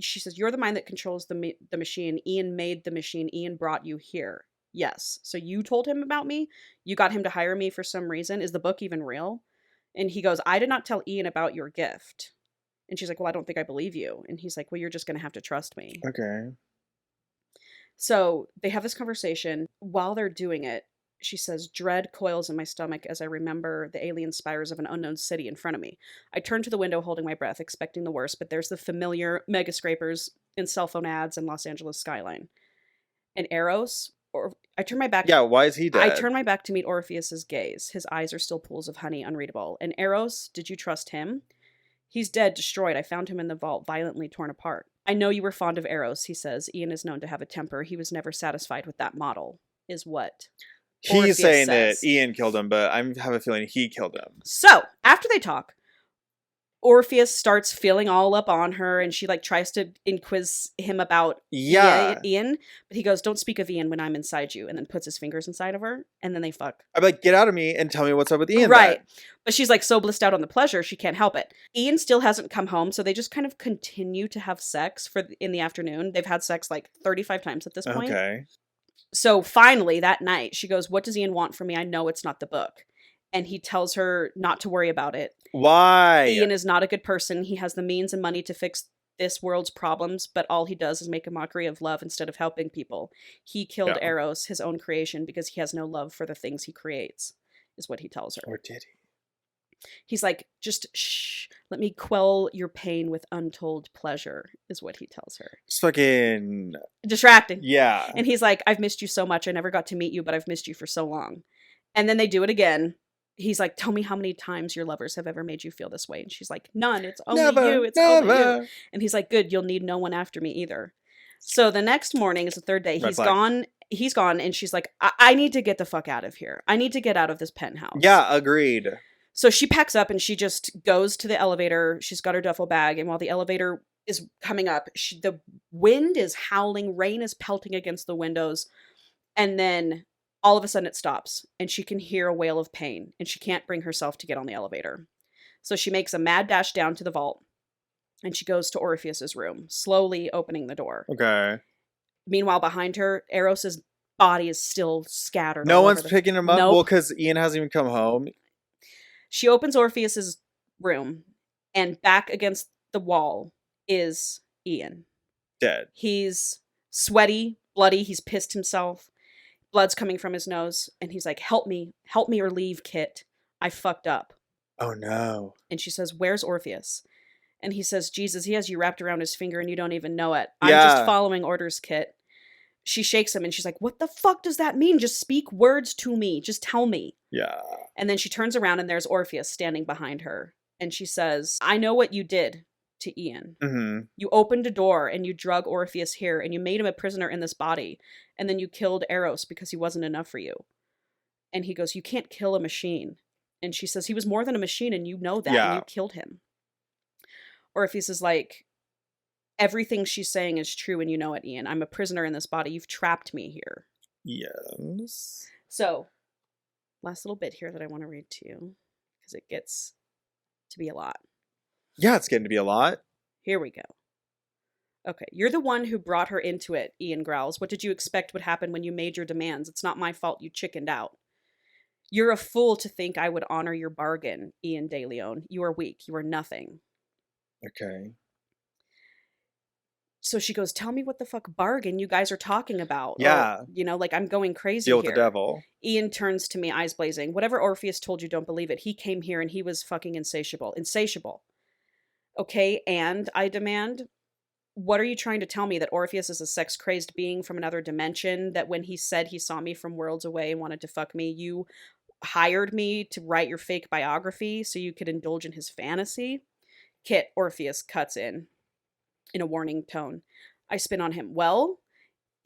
[SPEAKER 2] the mind that controls the machine. Ian made the machine. Ian brought you here. Yes. So you told him about me? You got him to hire me for some reason? Is the book even real? And he goes, I did not tell Ian about your gift. And she's like, well, I don't think I believe you. And he's like, well, you're just going to have to trust me.
[SPEAKER 1] Okay.
[SPEAKER 2] So they have this conversation. While they're doing it, she says, dread coils in my stomach as I remember the alien spires of an unknown city in front of me. I turn to the window holding my breath, expecting the worst, but there's the familiar mega scrapers in cell phone ads and Los Angeles skyline. And Eros, or I turn my back.
[SPEAKER 1] Yeah, why is he dead?
[SPEAKER 2] I turn my back to meet Orpheus's gaze. His eyes are still pools of honey, unreadable. And Eros, did you trust him? He's dead, destroyed. I found him in the vault, violently torn apart. I know you were fond of Eros, he says. Ian is known to have a temper. He was never satisfied with that model. Is what?
[SPEAKER 1] He's
[SPEAKER 2] Orpheus
[SPEAKER 1] saying
[SPEAKER 2] says.
[SPEAKER 1] that Ian killed him, but I have a feeling he killed him.
[SPEAKER 2] So, after they talk, Orpheus starts feeling all up on her, and she like tries to inquise him about Ian, but he goes, don't speak of Ian when I'm inside you, and then puts his fingers inside of her, and then they fuck.
[SPEAKER 1] I'm like, get out of me and tell me what's up with Ian.
[SPEAKER 2] Right.
[SPEAKER 1] Then.
[SPEAKER 2] But she's like so blissed out on the pleasure, she can't help it. Ian still hasn't come home, so they just kind of continue to have sex in the afternoon. They've had sex like 35 times at this point.
[SPEAKER 1] Okay.
[SPEAKER 2] So finally that night, she goes, what does Ian want from me? I know it's not the book. And he tells her not to worry about it.
[SPEAKER 1] Why?
[SPEAKER 2] Ian is not a good person. He has the means and money to fix this world's problems, but all he does is make a mockery of love instead of helping people. He killed Eros, his own creation, because he has no love for the things he creates, is what he tells her.
[SPEAKER 1] Or did he?
[SPEAKER 2] He's like, just shh, let me quell your pain with untold pleasure, is what he tells her.
[SPEAKER 1] It's fucking
[SPEAKER 2] distracting.
[SPEAKER 1] Yeah.
[SPEAKER 2] And he's like, I've missed you so much. I never got to meet you, but I've missed you for so long. And then they do it again. He's like, tell me how many times your lovers have ever made you feel this way. And she's like, none. It's only you. It's only you. And he's like, good. You'll need no one after me either. So the next morning is the third day. He's gone. He's gone. And she's like, I need to get the fuck out of here. I need to get out of this penthouse.
[SPEAKER 1] Yeah, agreed.
[SPEAKER 2] So she packs up and she just goes to the elevator. She's got her duffel bag. And while the elevator is coming up, the wind is howling. Rain is pelting against the windows. And then all of a sudden it stops and she can hear a wail of pain and she can't bring herself to get on the elevator. So she makes a mad dash down to the vault and she goes to Orpheus's room, slowly opening the door.
[SPEAKER 1] Okay.
[SPEAKER 2] Meanwhile, behind her, Eros is body is still scattered.
[SPEAKER 1] No one's picking him up?
[SPEAKER 2] Nope.
[SPEAKER 1] Well, because Ian hasn't even come home.
[SPEAKER 2] She opens Orpheus's room, and back against the wall is Ian.
[SPEAKER 1] Dead.
[SPEAKER 2] He's sweaty, bloody, he's pissed himself. Blood's coming from his nose, and he's like, help me or leave, Kit. I fucked up.
[SPEAKER 1] Oh no.
[SPEAKER 2] And she says, where's Orpheus? And he says, Jesus, he has you wrapped around his finger and you don't even know it. I'm just following orders, Kit. She shakes him and she's like, what the fuck does that mean? Just speak words to me. Just tell me.
[SPEAKER 1] Yeah.
[SPEAKER 2] And then she turns around and there's Orpheus standing behind her. And she says, I know what you did to Ian.
[SPEAKER 1] Mm-hmm.
[SPEAKER 2] You opened a door and you drug Orpheus here and you made him a prisoner in this body. And then you killed Eros because he wasn't enough for you. And he goes, you can't kill a machine. And she says, he was more than a machine and you know that. And you killed him. Orpheus is like, everything she's saying is true and you know it, Ian. I'm a prisoner in this body. You've trapped me here.
[SPEAKER 1] Yes.
[SPEAKER 2] So, last little bit here that I want to read to you because it gets to be a lot.
[SPEAKER 1] Yeah, it's getting to be a lot.
[SPEAKER 2] Here we go. Okay, you're the one who brought her into it, Ian growls. What did you expect would happen when you made your demands? It's not my fault you chickened out. You're a fool to think I would honor your bargain, Ian De Leon. You are weak. You are nothing.
[SPEAKER 1] Okay.
[SPEAKER 2] So she goes, tell me what the fuck bargain you guys are talking about.
[SPEAKER 1] Yeah.
[SPEAKER 2] Or, like I'm going crazy
[SPEAKER 1] Deal
[SPEAKER 2] here.
[SPEAKER 1] with the devil.
[SPEAKER 2] Ian turns to me, eyes blazing. Whatever Orpheus told you, don't believe it. He came here and he was fucking insatiable. Insatiable. Okay, and I demand, what are you trying to tell me? That Orpheus is a sex-crazed being from another dimension? That when he said he saw me from worlds away and wanted to fuck me, you hired me to write your fake biography so you could indulge in his fantasy? Kit, Orpheus cuts in a warning tone. I spin on him. Well,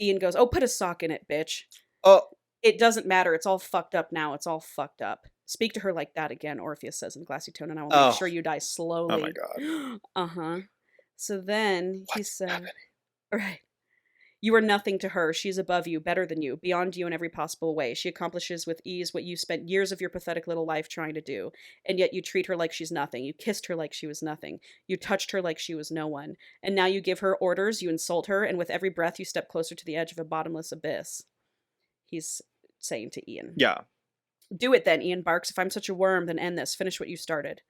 [SPEAKER 2] Ian goes, oh, put a sock in it, bitch.
[SPEAKER 1] Oh.
[SPEAKER 2] It doesn't matter. It's all fucked up now. It's all fucked up. Speak to her like that again, Orpheus says in a glassy tone, and I will make sure you die slowly.
[SPEAKER 1] Oh my god.
[SPEAKER 2] Uh-huh. So then he said,
[SPEAKER 1] happening?
[SPEAKER 2] Right. You are nothing to her. She's above you, better than you, beyond you in every possible way. She accomplishes with ease what you spent years of your pathetic little life trying to do. And yet you treat her like she's nothing. You kissed her like she was nothing. You touched her like she was no one. And now you give her orders, you insult her, and with every breath you step closer to the edge of a bottomless abyss. He's saying to Ian.
[SPEAKER 1] Yeah.
[SPEAKER 2] Do it then, Ian barks. If I'm such a worm, then end this. Finish what you started.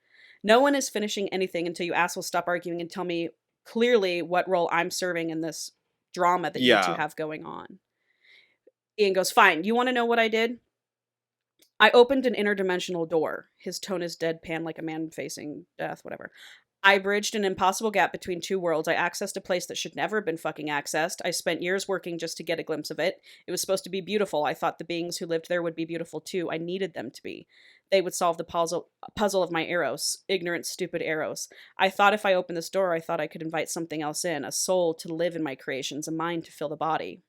[SPEAKER 2] No one is finishing anything until you assholes stop arguing and tell me clearly what role I'm serving in this drama that you two have going on. Ian goes, fine. You want to know what I did? I opened an interdimensional door. His tone is deadpan like a man facing death, whatever. I bridged an impossible gap between two worlds. I accessed a place that should never have been fucking accessed. I spent years working just to get a glimpse of it. It was supposed to be beautiful. I thought the beings who lived there would be beautiful too. I needed them to be. They would solve the puzzle of my Eros. Ignorant, stupid Eros. I thought if I opened this door, I thought I could invite something else in. A soul to live in my creations. A mind to fill the body.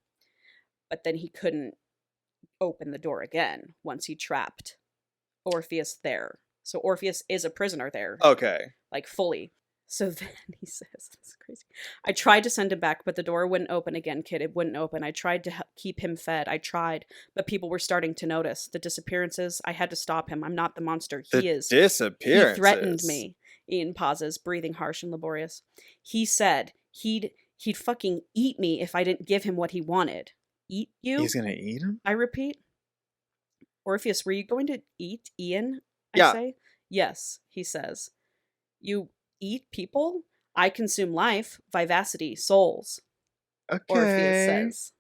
[SPEAKER 2] But then he couldn't open the door again once he trapped Orpheus there. So Orpheus is a prisoner there.
[SPEAKER 1] Okay.
[SPEAKER 2] Like fully. So then he says, this is crazy. I tried to send him back, but the door wouldn't open again, kid. It wouldn't open. I tried to keep him fed. I tried, but people were starting to notice. The disappearances, I had to stop him. I'm not the monster. He is.
[SPEAKER 1] Disappearances.
[SPEAKER 2] He threatened me. Ian pauses, breathing harsh and laborious. He said he'd fucking eat me if I didn't give him what he wanted. Eat you?
[SPEAKER 1] He's gonna eat him?
[SPEAKER 2] I repeat. Orpheus, were you going to eat Ian?
[SPEAKER 1] I
[SPEAKER 2] say. Yes, he says. You eat people? I consume life, vivacity, souls.
[SPEAKER 1] Okay.
[SPEAKER 2] Orpheus says.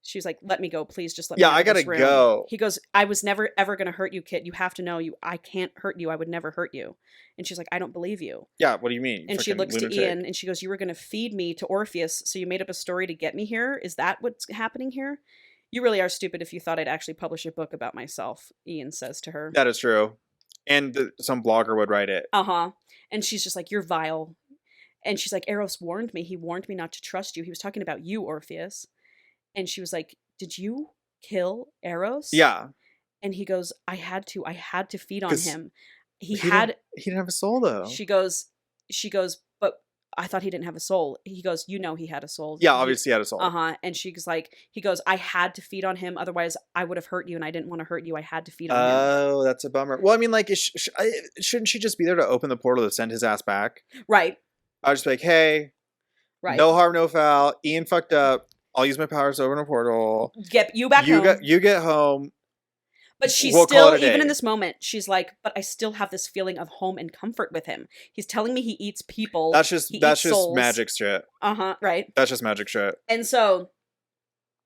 [SPEAKER 2] She's like, let me go, please. Just let me out
[SPEAKER 1] I gotta go.
[SPEAKER 2] He goes, I was never, ever going to hurt you, Kit. You have to know I can't hurt you. I would never hurt you. And she's like, I don't believe you.
[SPEAKER 1] Yeah, what do you mean?
[SPEAKER 2] And she looks to Ian and she goes, you were going to feed me to Orpheus, so you made up a story to get me here? Is that what's happening here? You really are stupid if you thought I'd actually publish a book about myself, Ian says to her.
[SPEAKER 1] That is true. And some blogger would write it.
[SPEAKER 2] Uh-huh. And she's just like, you're vile. And she's like, Eros warned me. He warned me not to trust you. He was talking about you, Orpheus. And she was like, did you kill Eros?
[SPEAKER 1] Yeah.
[SPEAKER 2] And he goes, I had to feed on him. He
[SPEAKER 1] didn't have a soul though.
[SPEAKER 2] She goes, but I thought he didn't have a soul. He goes, you know he had a soul.
[SPEAKER 1] Yeah, obviously he had a soul.
[SPEAKER 2] Uh-huh. And she's like, he goes, I had to feed on him. Otherwise, I would have hurt you, and I didn't want to hurt you. I had to feed on him.
[SPEAKER 1] Oh, that's a bummer. Well, I mean, like, shouldn't she just be there to open the portal to send his ass back?
[SPEAKER 2] Right.
[SPEAKER 1] I was just like, hey,
[SPEAKER 2] right.
[SPEAKER 1] No harm, no foul. Ian fucked up. I'll use my powers to open a portal.
[SPEAKER 2] Get you back home.
[SPEAKER 1] You get home.
[SPEAKER 2] But she's still, even in this moment, she's like, but I still have this feeling of home and comfort with him. He's telling me he eats people.
[SPEAKER 1] That's just magic shit.
[SPEAKER 2] Right.
[SPEAKER 1] That's just magic shit.
[SPEAKER 2] And so,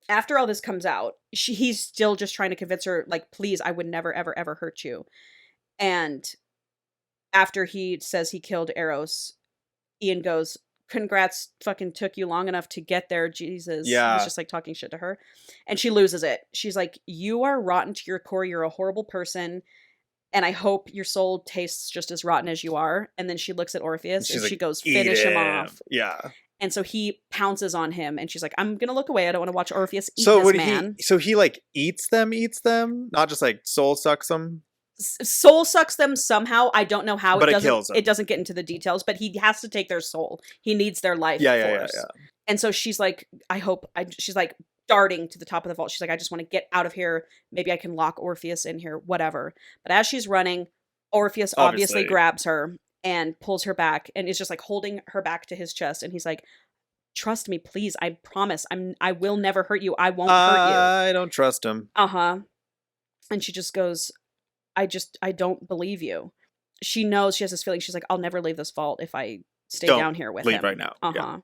[SPEAKER 2] after all this comes out, he's still just trying to convince her, like, please, I would never, ever, ever hurt you. And after he says he killed Eros, Ian goes, congrats, fucking took you long enough to get there, Jesus.
[SPEAKER 1] Yeah.
[SPEAKER 2] He's just like talking shit to her. And she loses it. She's like, you are rotten to your core. You're a horrible person. And I hope your soul tastes just as rotten as you are. And then she looks at Orpheus and she goes, finish him off.
[SPEAKER 1] Yeah.
[SPEAKER 2] And so he pounces on him and she's like, I'm going to look away. I don't want to watch Orpheus eat this man.
[SPEAKER 1] So he like eats them, not just like soul sucks them?
[SPEAKER 2] Soul sucks them somehow. I don't know how.
[SPEAKER 1] But it kills them.
[SPEAKER 2] It doesn't get into the details, but he has to take their soul. He needs their life force. Yeah. And so she's like, she's like darting to the top of the vault. She's like, I just want to get out of here. Maybe I can lock Orpheus in here, whatever. But as she's running, Orpheus obviously grabs her and pulls her back and is just like holding her back to his chest. And he's like, trust me, please. I promise. I will never hurt you. I won't hurt you.
[SPEAKER 1] I don't trust him.
[SPEAKER 2] And she just goes, I don't believe you. She knows, she has this feeling. She's like, I'll never leave this vault if I stay down here with him.
[SPEAKER 1] Leave right now.
[SPEAKER 2] Yeah.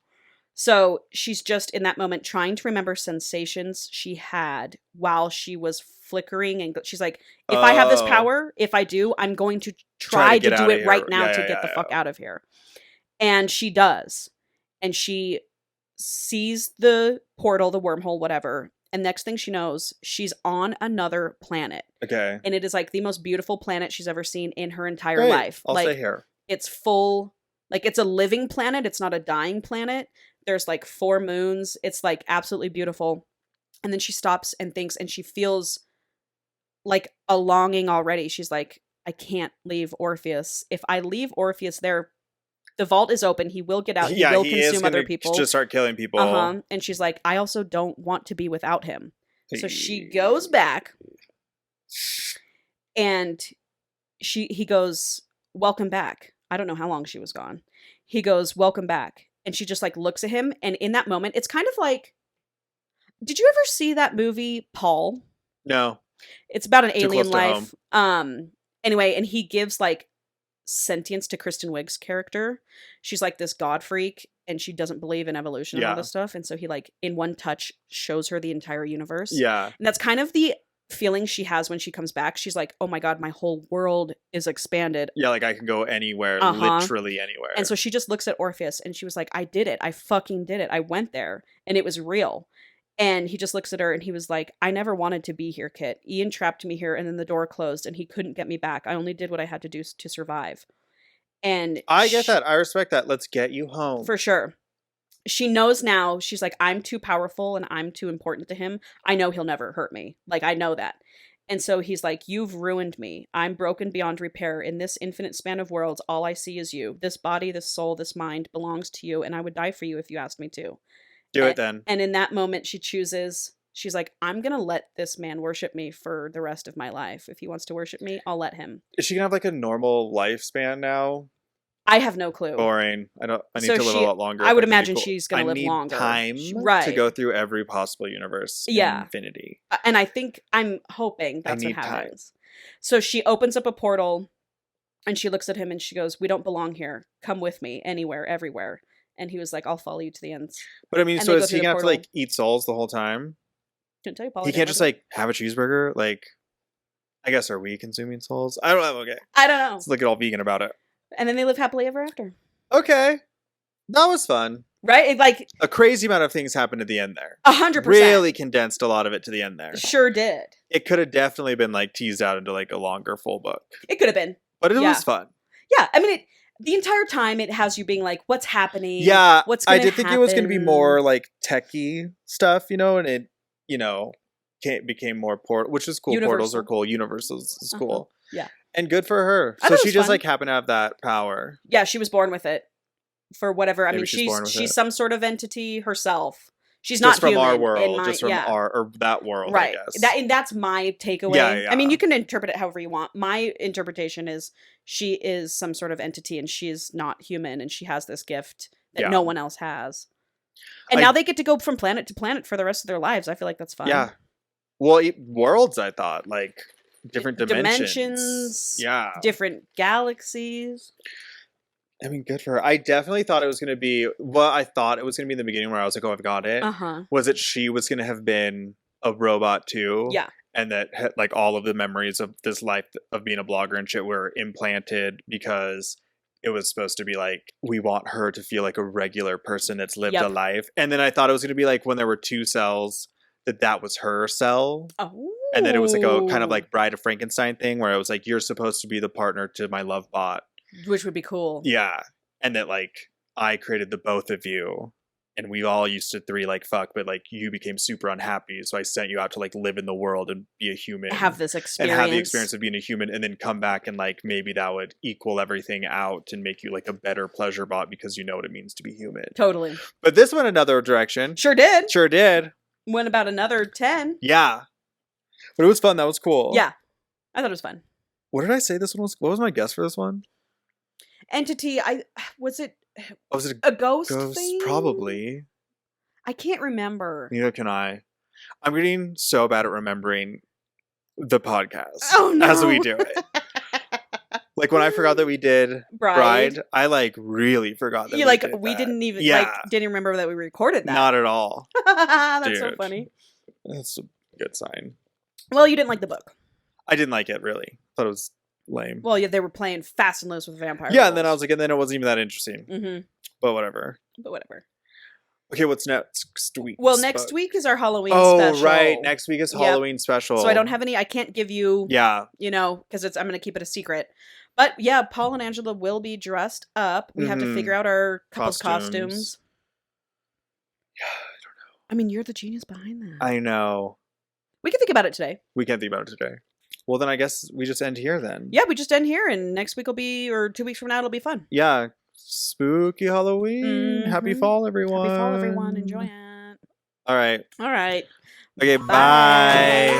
[SPEAKER 2] So she's just in that moment trying to remember sensations she had while she was flickering. And she's like, if I have this power, if I do, I'm going to try to do it right now to get the fuck out of here. And she does. And she sees the portal, the wormhole, whatever. And next thing she knows, she's on another planet.
[SPEAKER 1] Okay.
[SPEAKER 2] And it is like the most beautiful planet she's ever seen in her entire life.
[SPEAKER 1] I'll stay here.
[SPEAKER 2] It's full, like it's a living planet. It's not a dying planet. There's like 4 moons. It's like absolutely beautiful. And then she stops and thinks, and she feels like a longing already. She's like, I can't leave Orpheus. If I leave Orpheus there, the vault is open. He will get out. He will consume other people.
[SPEAKER 1] Just start killing people.
[SPEAKER 2] And she's like, I also don't want to be without him. So she goes back, and he goes, welcome back. I don't know how long she was gone. He goes, welcome back. And she just like looks at him. And in that moment, it's kind of like, did you ever see that movie, Paul?
[SPEAKER 1] No.
[SPEAKER 2] It's about an alien life. Anyway, and he gives like sentience to Kristen Wiig's character. She's like this god freak and she doesn't believe in evolution and all this stuff, and so he like in one touch shows her the entire universe. And that's kind of the feeling she has when she comes back. She's like, oh my god, my whole world is expanded. Like
[SPEAKER 1] I can go anywhere, literally anywhere.
[SPEAKER 2] And so she just looks at Orpheus and she was like, I did it. I fucking did it. I went there and it was real. And he just looks at her and he was like, I never wanted to be here, Kit. Ian trapped me here and then the door closed and he couldn't get me back. I only did what I had to do to survive. And
[SPEAKER 1] I get that. I respect that. Let's get you home.
[SPEAKER 2] For sure. She knows now. She's like, I'm too powerful and I'm too important to him. I know he'll never hurt me. Like, I know that. And so he's like, you've ruined me. I'm broken beyond repair. In this infinite span of worlds, all I see is you. This body, this soul, this mind belongs to you, and I would die for you if you asked me to.
[SPEAKER 1] Do it then.
[SPEAKER 2] And in that moment, she's like, I'm going to let this man worship me for the rest of my life. If he wants to worship me, I'll let him.
[SPEAKER 1] Is she going to have like a normal lifespan now?
[SPEAKER 2] I have no clue.
[SPEAKER 1] Boring. I need to live a lot longer.
[SPEAKER 2] I would imagine she's going to live longer.
[SPEAKER 1] Time to go through every possible universe. In infinity.
[SPEAKER 2] And I'm hoping that's what happens. Time. So she opens up a portal and she looks at him and she goes, we don't belong here. Come with me anywhere, everywhere. And he was like, I'll follow you to the ends.
[SPEAKER 1] But I mean, so is he going to have to like eat souls the whole time?
[SPEAKER 2] Couldn't tell you, Paul.
[SPEAKER 1] He can't just like have a cheeseburger? Like, I guess, are we consuming souls? I don't know. Okay.
[SPEAKER 2] I don't know.
[SPEAKER 1] Let's look at all vegan about it.
[SPEAKER 2] And then they live happily ever after.
[SPEAKER 1] Okay. That was fun.
[SPEAKER 2] Right? Like
[SPEAKER 1] a crazy amount of things happened at the end there.
[SPEAKER 2] 100%.
[SPEAKER 1] Really condensed a lot of it to the end there.
[SPEAKER 2] Sure did.
[SPEAKER 1] It could have definitely been like teased out into like a longer full book.
[SPEAKER 2] It could have been.
[SPEAKER 1] But it was fun.
[SPEAKER 2] Yeah. I mean, the entire time it has you being like, what's happening?
[SPEAKER 1] Yeah.
[SPEAKER 2] What's going to
[SPEAKER 1] happen? I did think it was going to be more like techie stuff, and it, became more which is cool.
[SPEAKER 2] Universal.
[SPEAKER 1] Portals are cool. Universals is cool.
[SPEAKER 2] Yeah.
[SPEAKER 1] And good for her. So she just like happened to have that power.
[SPEAKER 2] Yeah, she was born with it. For whatever. I mean, she's some sort of entity herself. She's just not human.
[SPEAKER 1] Our world, just from that world,
[SPEAKER 2] right.
[SPEAKER 1] I guess.
[SPEAKER 2] That's my takeaway.
[SPEAKER 1] Yeah.
[SPEAKER 2] I mean, you can interpret it however you want. My interpretation is she is some sort of entity and she is not human and she has this gift that no one else has. And now they get to go from planet to planet for the rest of their lives. I feel like that's fun.
[SPEAKER 1] Yeah. Well, worlds, I thought, like different dimensions.
[SPEAKER 2] Yeah. Different galaxies.
[SPEAKER 1] I mean, good for her. I definitely thought it was going to be, I thought it was going to be in the beginning where I was like, oh, I've got it. Was it she was going to have been a robot too?
[SPEAKER 2] Yeah.
[SPEAKER 1] And that like all of the memories of this life of being a blogger and shit were implanted because it was supposed to be like, we want her to feel like a regular person that's lived a life. And then I thought it was going to be like when there were two cells, that was her cell.
[SPEAKER 2] Oh.
[SPEAKER 1] And then it was like a kind of like Bride of Frankenstein thing where it was like, you're supposed to be the partner to my love bot.
[SPEAKER 2] Which would be cool.
[SPEAKER 1] Yeah. And that like, I created the both of you. And we all used to like fuck, but like you became super unhappy. So I sent you out to like live in the world and be a human.
[SPEAKER 2] Have this experience.
[SPEAKER 1] And have the experience of being a human and then come back and like maybe that would equal everything out and make you like a better pleasure bot because you know what it means to be human.
[SPEAKER 2] Totally.
[SPEAKER 1] But this went another direction.
[SPEAKER 2] Sure did.
[SPEAKER 1] Sure did.
[SPEAKER 2] Went about another 10.
[SPEAKER 1] Yeah. But it was fun. That was cool.
[SPEAKER 2] Yeah. I thought it was fun.
[SPEAKER 1] What did I say this one was? What was my guess for this one?
[SPEAKER 2] Entity. Was it
[SPEAKER 1] was it
[SPEAKER 2] a ghost thing?
[SPEAKER 1] Probably.
[SPEAKER 2] I can't remember.
[SPEAKER 1] Neither can I. I'm getting so bad at remembering the podcast
[SPEAKER 2] no.
[SPEAKER 1] as we do it. Like when I forgot that we did Bride, I like really forgot that
[SPEAKER 2] we didn't even didn't remember that we recorded that.
[SPEAKER 1] Not at all.
[SPEAKER 2] That's Dude, so funny.
[SPEAKER 1] That's a good sign.
[SPEAKER 2] Well, you didn't like the book.
[SPEAKER 1] I didn't like it really. Thought it was lame.
[SPEAKER 2] Well, yeah, they were playing fast and loose with vampires.
[SPEAKER 1] Yeah, and then I was like, and then it wasn't even that interesting.
[SPEAKER 2] Mm-hmm.
[SPEAKER 1] But whatever. Okay, what's next week?
[SPEAKER 2] Well, next week is our Halloween special.
[SPEAKER 1] Oh, right. Next week is Halloween special.
[SPEAKER 2] So I don't have any, I can't give you, because I'm going to keep it a secret. But yeah, Paul and Angela will be dressed up. We have to figure out our couple's costumes.
[SPEAKER 1] Yeah, I don't know.
[SPEAKER 2] I mean, you're the genius behind that.
[SPEAKER 1] I know.
[SPEAKER 2] We can think about it today.
[SPEAKER 1] We can think about it today. Well, then I guess we just end here then.
[SPEAKER 2] Yeah, we just end here, and next week will be, or 2 weeks from now, it'll be fun.
[SPEAKER 1] Yeah. Spooky Halloween. Mm-hmm. Happy fall, everyone.
[SPEAKER 2] Happy fall, everyone. Enjoy it.
[SPEAKER 1] All right.
[SPEAKER 2] All right.
[SPEAKER 1] Okay, bye.